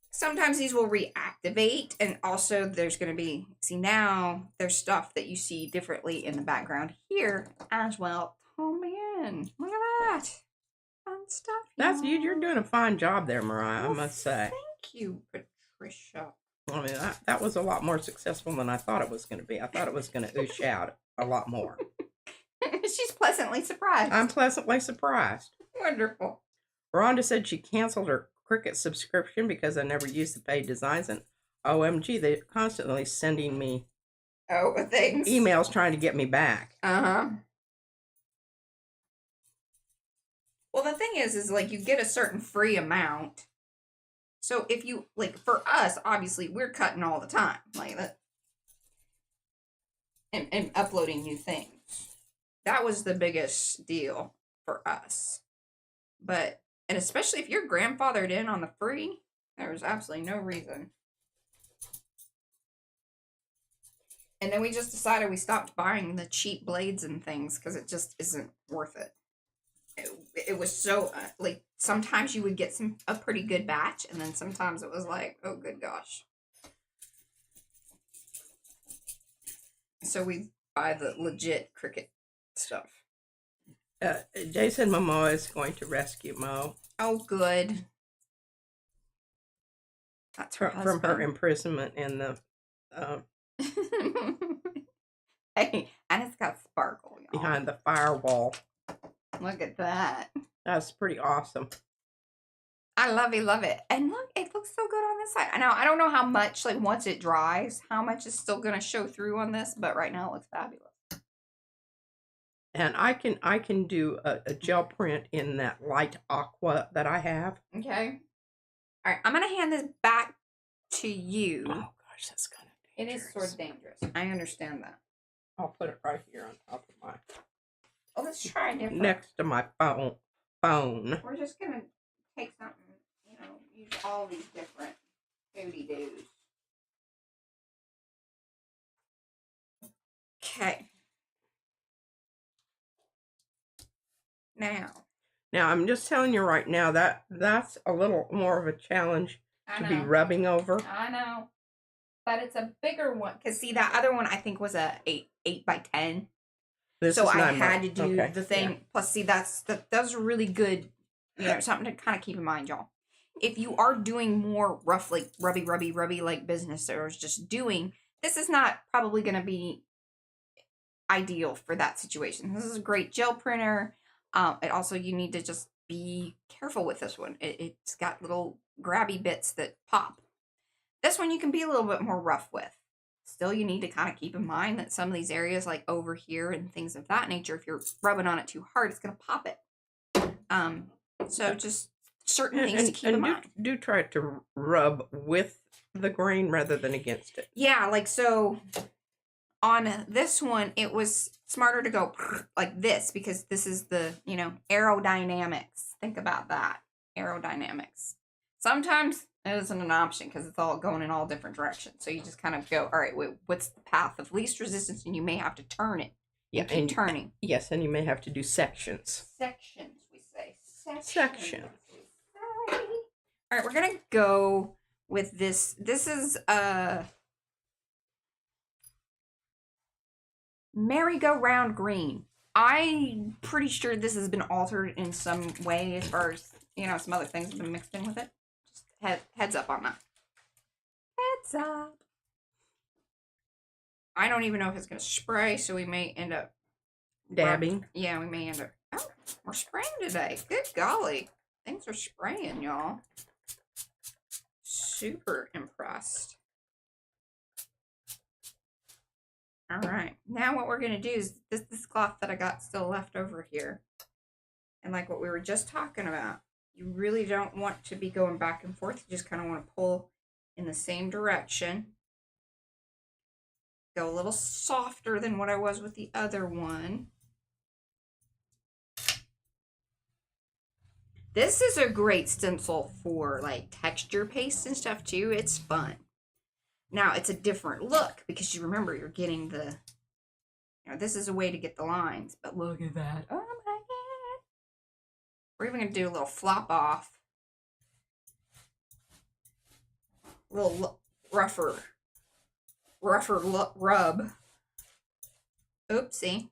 Sometimes these will reactivate, and also there's going to be, now there's stuff that you see differently in the background here as well. Oh man, look at that. Fun stuff. You're doing a fine job there, Mariah, I must say. Thank you, Patricia. I mean, that was a lot more successful than I thought it was going to be. I thought it was going to oosh out a lot more. She's pleasantly surprised. I'm pleasantly surprised. Wonderful. Rhonda said she canceled her Cricut subscription because I never used the paid designs, and OMG, they're constantly sending me things, emails trying to get me back. Well, the thing is like you get a certain free amount. So if you, like, for us, obviously we're cutting all the time, like that, and uploading new things. That was the biggest deal for us. But, and especially if you're grandfathered in on the free, there was absolutely no reason. And then we just decided we stopped buying the cheap blades and things because it just isn't worth it. It was so, like, sometimes you would get a pretty good batch, and then sometimes it was like, oh, good gosh. So we buy the legit Cricut stuff. Jason Momoa is going to rescue Mo. Oh, good. That's from her imprisonment in the. Hey, and it's got sparkle, y'all. Behind the firewall. Look at that. That's pretty awesome. I love it. And look, it looks so good on this side. Now, I don't know how much, like, once it dries, how much is still going to show through on this, but right now it looks fabulous. And I can do a gel print in that light aqua that I have. Okay. All right, I'm going to hand this back to you. Oh, gosh, that's kind of dangerous. It is sort of dangerous. I understand that. I'll put it right here on top of my... Oh, let's try different. Next to my phone. We're just going to take something, use all these different doody-doos. Okay. Now, I'm just telling you right now that's a little more of a challenge to be rubbing over. I know. But it's a bigger one. Because, see, that other one I think was a 8 by 10. So I had to do the thing. Yeah. Plus, see, those are really good, something to kind of keep in mind, y'all. if you are doing more rough, like rubby like business or just doing, this is not probably going to be ideal for that situation. This is a great gel printer. It also, you need to just be careful with this one. It's got little grabby bits that pop. This one you can be a little bit more rough with. Still, you need to kind of keep in mind that some of these areas, like over here and things of that nature, if you're rubbing on it too hard, it's going to pop it. So just certain things to keep in mind. Do try to rub with the grain rather than against it. Yeah, like so on this one, it was smarter to go like this because this is the, you know, aerodynamics. Think about that. Aerodynamics. Sometimes it isn't an option because it's all going in all different directions. So you just kind of go, all right, wait, what's the path of least resistance? And you may have to turn it. Yeah, keep turning. Yes, and you may have to do sections. Sections, we say. Sections. All right, we're going to go with this. This is merry-go-round green. I'm pretty sure this has been altered in some way as far as, you know, some other things have been mixed in with it. Just heads up on that. Heads up. I don't even know if it's going to spray, so we may end up dabbing. Yeah, we may end up. Oh, we're spraying today. Good golly. Things are spraying, y'all. Super impressed. All right. Now what we're going to do is this cloth that I got still left over here. And like what we were just talking about, you really don't want to be going back and forth. You just kind of want to pull in the same direction. Go a little softer than what I was with the other one. This is a great stencil for like texture paste and stuff too. It's fun. Now it's a different look because you remember you're getting the, you know, this is a way to get the lines, but look at that. Oh my God. We're even going to do a little flop off. A little rougher rub. Oopsie.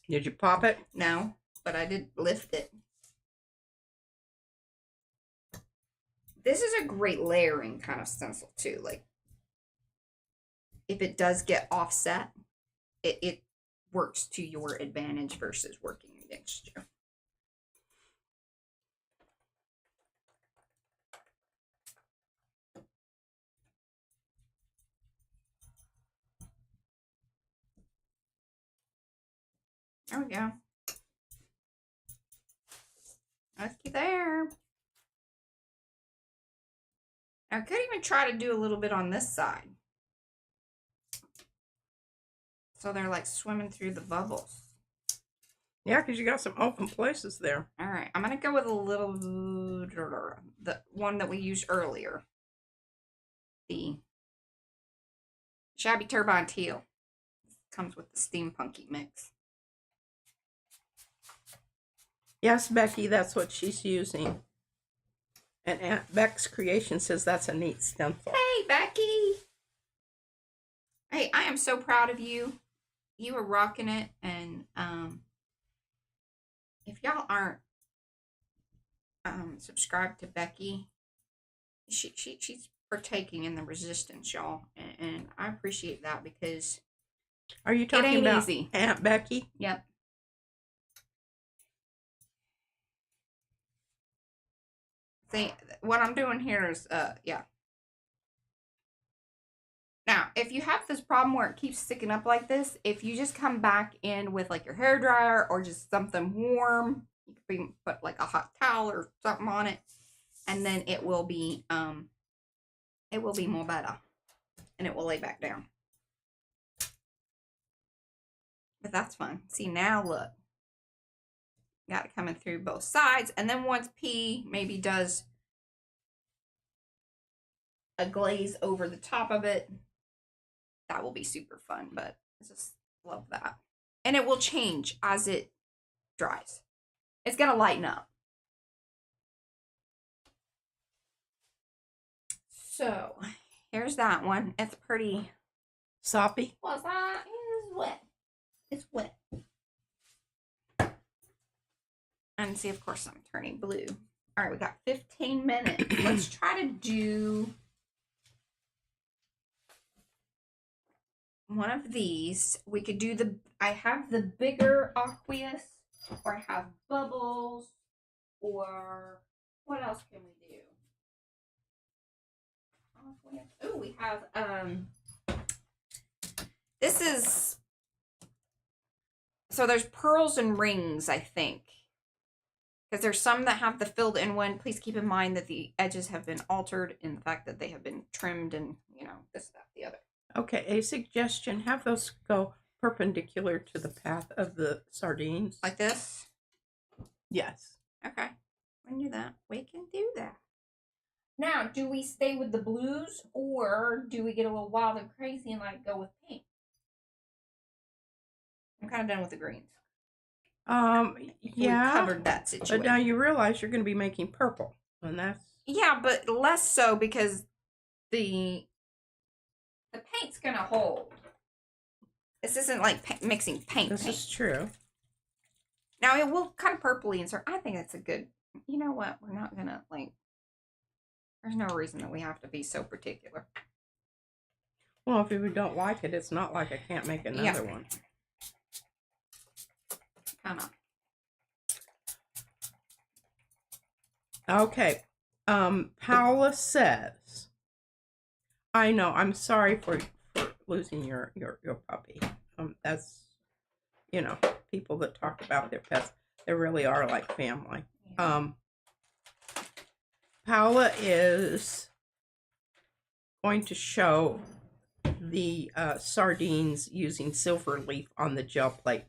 Did you pop it? No, but I did lift it. This is a great layering kind of stencil too. Like, if it does get offset, it works to your advantage versus working against you. There we go. Looky there. I could even try to do a little bit on this side. So they're like swimming through the bubbles. Yeah, because you got some open places there. All right, I'm going to go with a little, the one that we used earlier. The Shabby Turbine Teal. Comes with the steampunky mix. Yes, Becky, that's what she's using. And Aunt Beck's Creation says that's a neat stencil. Hey, Becky. Hey, I am so proud of you. You are rocking it. And if y'all aren't subscribed to Becky, she's partaking in the resistance, y'all. And I appreciate that because are you talking about easy. Aunt Becky? Yep. See, what I'm doing here is, yeah. Now, if you have this problem where it keeps sticking up like this, if you just come back in with like your hair dryer or just something warm, you can put like a hot towel or something on it, and then it will be more better, and it will lay back down. But that's fun. See, now look. Got it coming through both sides. And then once P maybe does a glaze over the top of it, that will be super fun. But I just love that. And it will change as it dries. It's going to lighten up. So, here's that one. It's pretty soppy. Well, that is wet. It's wet. And see, of course, I'm turning blue All right, we got 15 minutes. Let's try to do one of these. We could do I have the bigger aqueous, or I have bubbles, or what else can we do? Oh, we have, this is, so there's pearls and rings, I think. Because there's some that have the filled in one. Please keep in mind that the edges have been altered in the fact that they have been trimmed and, you know, this, that, the other. Okay, a suggestion, have those go perpendicular to the path of the sardines. Like this? Yes. Okay. We can do that. We can do that. Now, do we stay with the blues, or do we get a little wild and crazy and like go with pink? I'm kind of done with the greens. Yeah. We covered that situation. But now you realize you're going to be making purple, and that's... Yeah, but less so because the paint's going to hold. This isn't like mixing paint. This is true. Now, it will kind of purpley insert. I think that's a good... You know what? We're not going to, like... There's no reason that we have to be so particular. Well, if you don't like it, it's not like I can't make another one. Kind of. Okay. Paula says, I know, I'm sorry for losing your puppy. That's, you know, people that talk about their pets, they really are like family. Yeah. Paula is going to show the sardines using silver leaf on the gel plate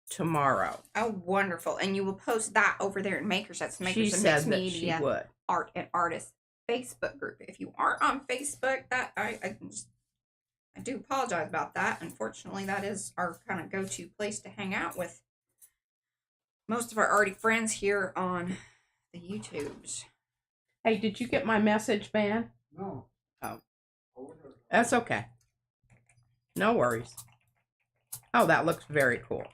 tomorrow. Oh, wonderful. And you will post that over there in Makers. That's Makers She and said Mixed that Media she would. Art and Artists Facebook group. If you aren't on Facebook, that I do apologize about that. Unfortunately, that is our kind of go-to place to hang out with most of our arty friends here on the YouTubes. Hey, did you get my message, Van? No. Oh. That's okay. No worries. Oh, that looks very cool.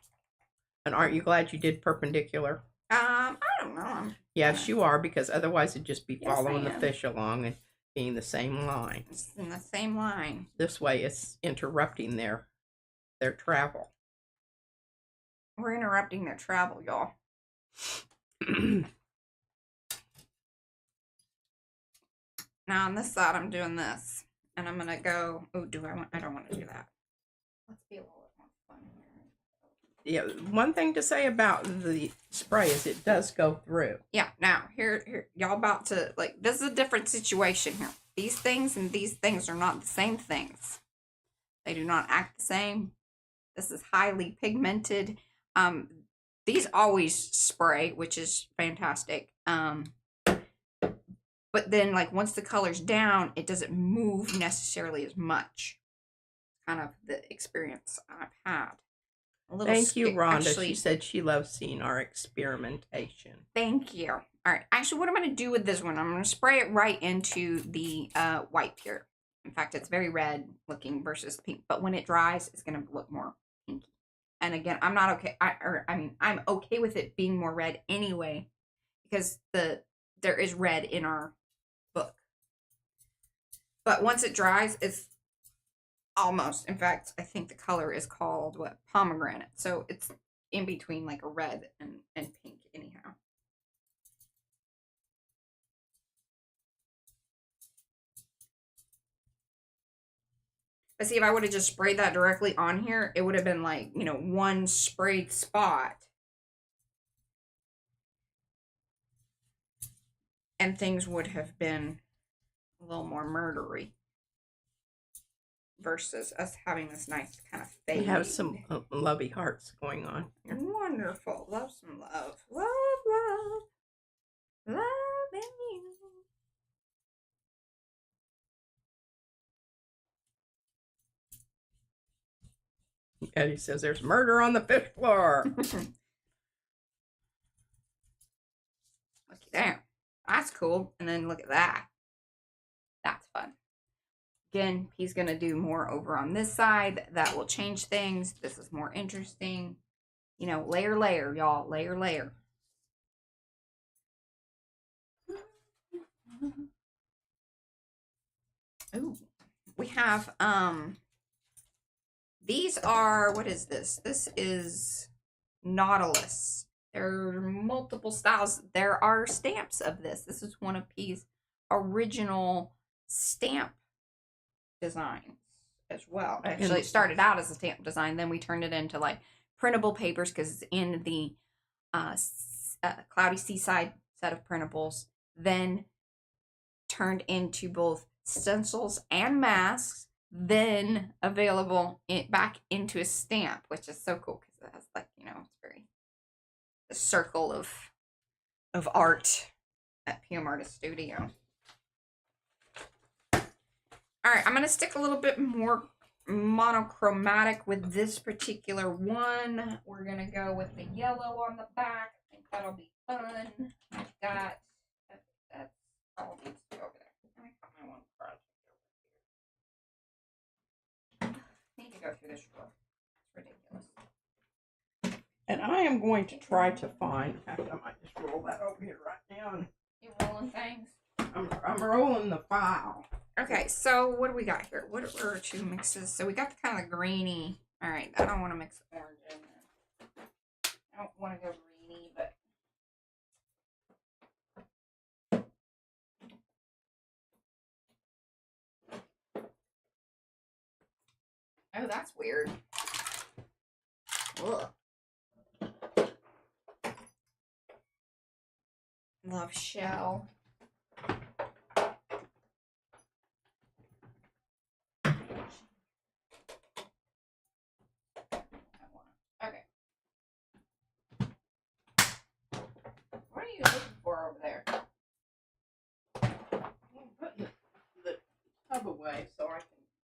And aren't you glad you did perpendicular? I don't know. Yes, you are, because otherwise it'd just be Yes, following I the am. fish along and being the same line. It's in the same line. This way it's interrupting their travel. We're interrupting their travel, y'all. Now on this side, I'm doing this. And I'm going to go... Oh, I don't want to do that. Let's be a little bit more fun here. Yeah, one thing to say about the spray is it does go through. Yeah, now, here, y'all about to... Like, this is a different situation here. These things and these things are not the same things. They do not act the same. This is highly pigmented. These always spray, which is fantastic. But then, like, once the color's down, it doesn't move necessarily as much. Kind of the experience I've had. Thank you, Rhonda. Actually, she said she loves seeing our experimentation. Thank you. All right. Actually, what I'm going to do with this one, I'm going to spray it right into the white here. In fact, it's very red looking versus pink. But when it dries, it's going to look more pinky. And again, I'm not okay. I'm okay with it being more red anyway, because there is red in our book. But once it dries, it's almost, in fact, I think the color is called pomegranate. So it's in between like a red and pink anyhow. But see, if I would have just sprayed that directly on here, it would have been like, you know, one sprayed spot. And things would have been a little more murdery. Versus us having this nice kind of fade. We have some lovey hearts going on here. Wonderful. Love some love. Love, love. Loving you. Eddie says there's murder on the fish floor. Looky there. That's cool. And then look at that. That's fun. Again, he's going to do more over on this side. That will change things. This is more interesting. You know, layer, layer, y'all. Layer, layer. Ooh, we have, these are, what is this? This is Nautilus. There are multiple styles. There are stamps of this. This is one of P's original stamp designs as well. Actually, it started out as a stamp design. Then we turned it into like printable papers because it's in the Cloudy Seaside set of printables. Then turned into both stencils and masks. Then available back into a stamp, which is so cool because it has like, you know, it's very the circle of art at PM Artist Studio. All right, I'm going to stick a little bit more monochromatic with this particular one. We're going to go with the yellow on the back. I think that'll be fun. I've got, that's all needs to go over there. Let me put my one project over here. I need to go through this drawer. It's ridiculous. And I am going to try to find, in fact, I might just roll that over here right now. You rolling things? I'm rolling the file. Okay, so what do we got here? What are our two mixes? So we got the kind of greeny. All right, I don't want to mix orange in there. I don't want to go greeny, but oh, that's weird. Ugh. Love shell. Okay. What are you looking for over there? I'm putting the tub away so I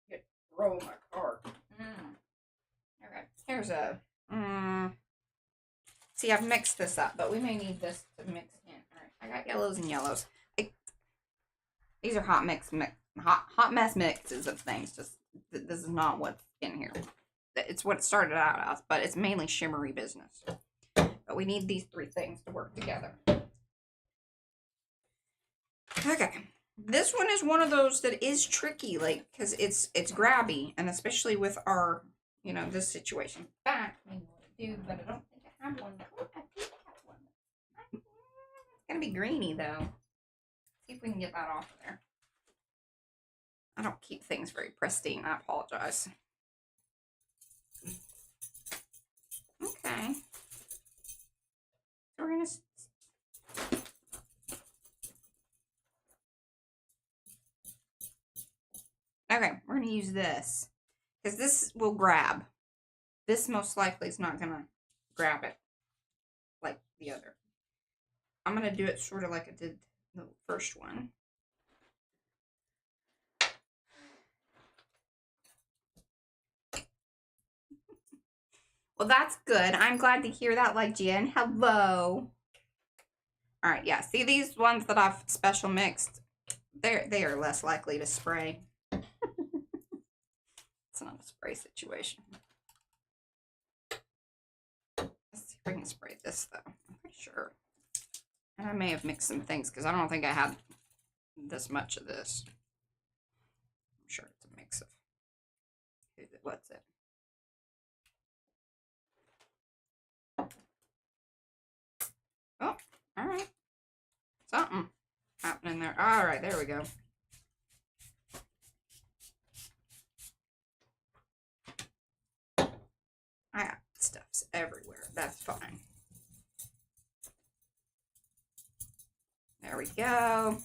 can roll my card. Okay. Here's a. See, I've mixed this up, but we may need this to mix in. All right. I got yellows and yellows. These are hot mess mixes of things. Just this is not what's in here. It's what it started out as, but it's mainly shimmery business. But we need these three things to work together. Okay, this one is one of those that is tricky, like because it's grabby, and especially with our, you know, this situation. In fact, I know what to do, but I don't think I have one. Oh, I do have one. It's gonna be greeny though. See if we can get that off of there. I don't keep things very pristine. I apologize. Okay. So we're gonna. Okay, we're gonna use this because this will grab. This most likely is not gonna grab it like the other. I'm gonna do it sort of like I did the first one. Well, that's good. I'm glad to hear that, like Jen. Hello. All right, yeah. See these ones that I've special mixed? They are less likely to spray. It's not a spray situation. Let's see if we can spray this though. I'm pretty sure. And I may have mixed some things because I don't think I had this much of this. I'm sure it's a mix of what's it? Oh, all right. Something happening there. All right, there we go. I got stuffs everywhere. That's fine. There we go.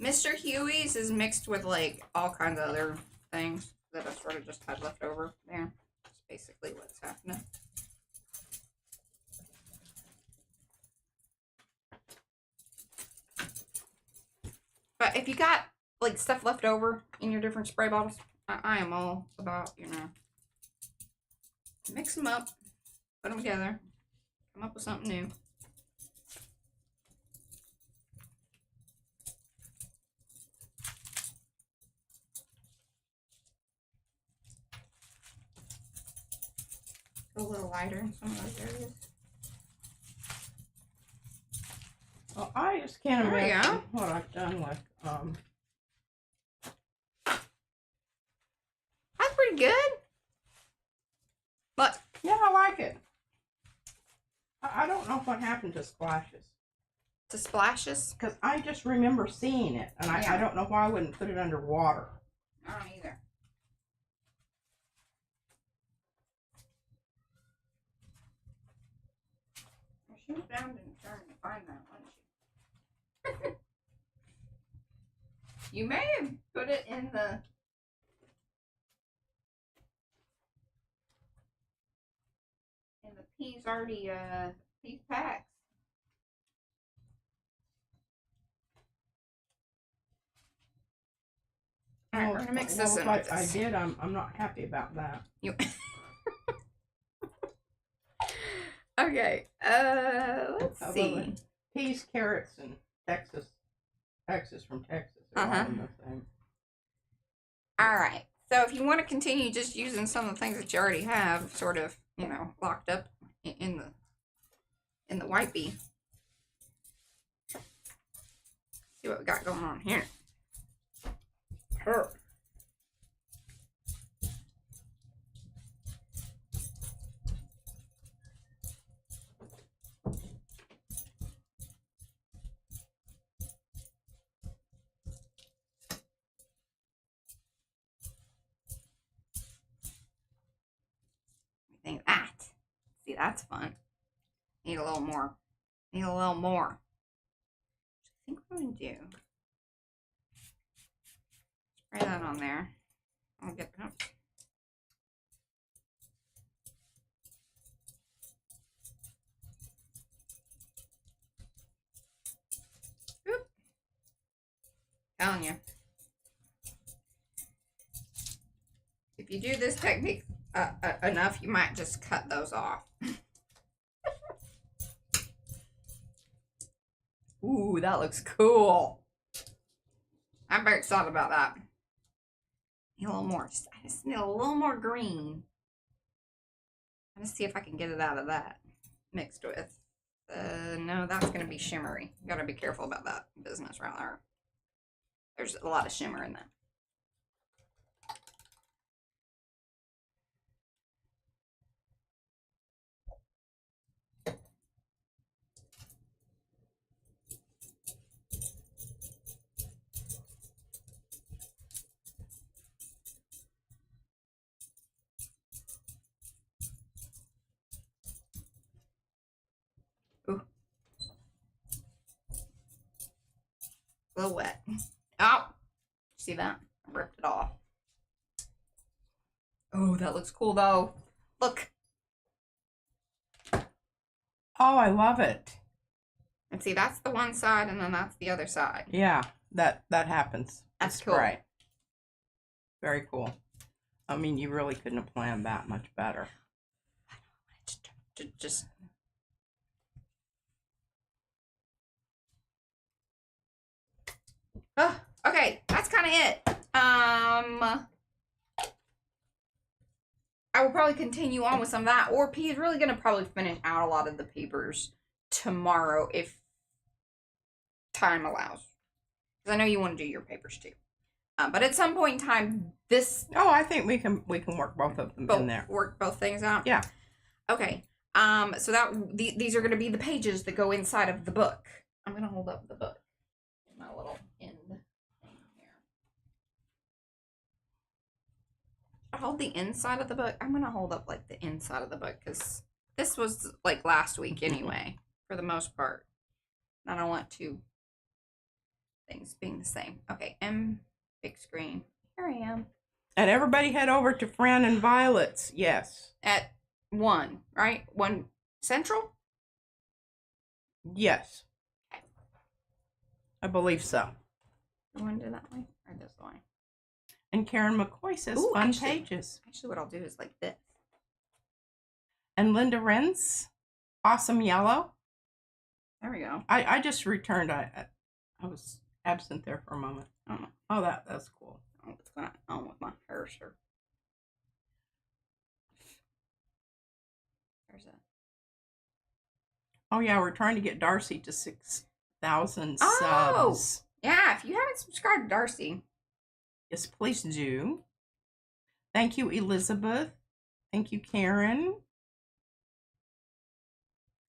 Mr. Huey's is mixed with like all kinds of other things that I sort of just had left over there. That's basically what's happening. But if you got like stuff left over in your different spray bottles, I am all about, you know, mix them up, put them together, come up with something new. Go a little lighter in some of those areas. I just can't There we imagine go. what I've done with That's pretty good. Look. Yeah, I like it. I don't know what happened to splashes. To splashes? Because I just remember seeing it, and I don't know why I wouldn't put it under water. I don't either. She was bound and trying to find that, wasn't she? You may have put it in the peas already peas packs. All right, we're gonna mix this in. Like I did. I'm not happy about that. You. Okay. Let's see. Peas, carrots, and Texas from Texas. All the same. All right. So if you want to continue just using some of the things that you already have, sort of, locked up in the white bee. See what we got going on here. Her. Think that. See, that's fun. Need a little more. Need a little more. I think what I'm gonna do. Spray that on there. I'll get that. Oop. Telling you. If you do this technique enough, you might just cut those off. Ooh, that looks cool. I'm very excited about that. Need a little more. I just need a little more green. I'm gonna see if I can get it out of that mixed with. No, that's gonna be shimmery. You gotta be careful about that business right there. There's a lot of shimmer in that. Ooh. A little wet. Oh, see that? I ripped it off. Oh, that looks cool though. Look. Oh, I love it. And see, that's the one side, and then that's the other side. Yeah, that happens. That's cool. Right. Very cool. I mean, you really couldn't have planned that much better. Just. Oh, okay, that's kind of it. I will probably continue on with some of that, or P is really going to probably finish out a lot of the papers tomorrow if time allows. Because I know you want to do your papers too. But at some point in time, this... Oh, I think we can work both of them in there. Work both things out? Yeah. Okay. So that these are going to be the pages that go inside of the book. I'm going to hold up the book in my little end thing here. I hold the inside of the book. I'm going to hold up like the inside of the book because this was like last week anyway, for the most part. I don't want two things being the same. Okay, big screen. Here I am. And everybody head over to Fran and Violet's. Yes. At 1, right? 1 Central? Yes. Okay. I believe so. You want to do that way or this way? And Karen McCoy says Ooh, fun pages. Actually, what I'll do is like this. And Linda Renz, awesome yellow. There we go. I just returned. I was absent there for a moment. Oh, that's cool. Oh, what's going on with my cursor? There's a. Oh yeah, we're trying to get Darcy to 1,000 Oh! subs. Yeah, if you haven't subscribed to Darcy. Yes, please do. Thank you, Elizabeth. Thank you, Karen.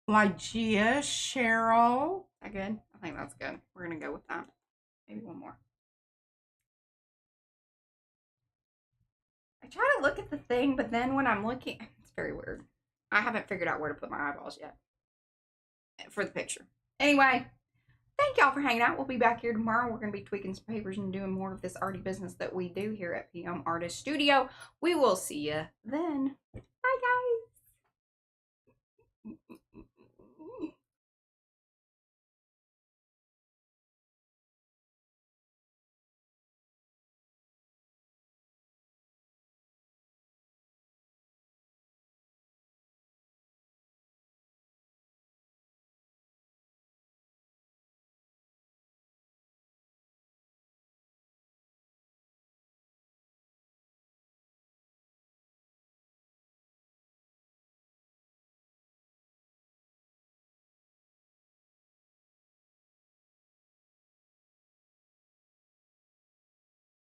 Lygia, Cheryl. Is that good? I think that's good. We're going to go with that. Maybe one more. I try to look at the thing, but then when I'm looking, it's very weird. I haven't figured out where to put my eyeballs yet for the picture. Anyway, thank y'all for hanging out. We'll be back here tomorrow. We're going to be tweaking some papers and doing more of this arty business that we do here at PM Artist Studio. We will see you then. Bye, guys.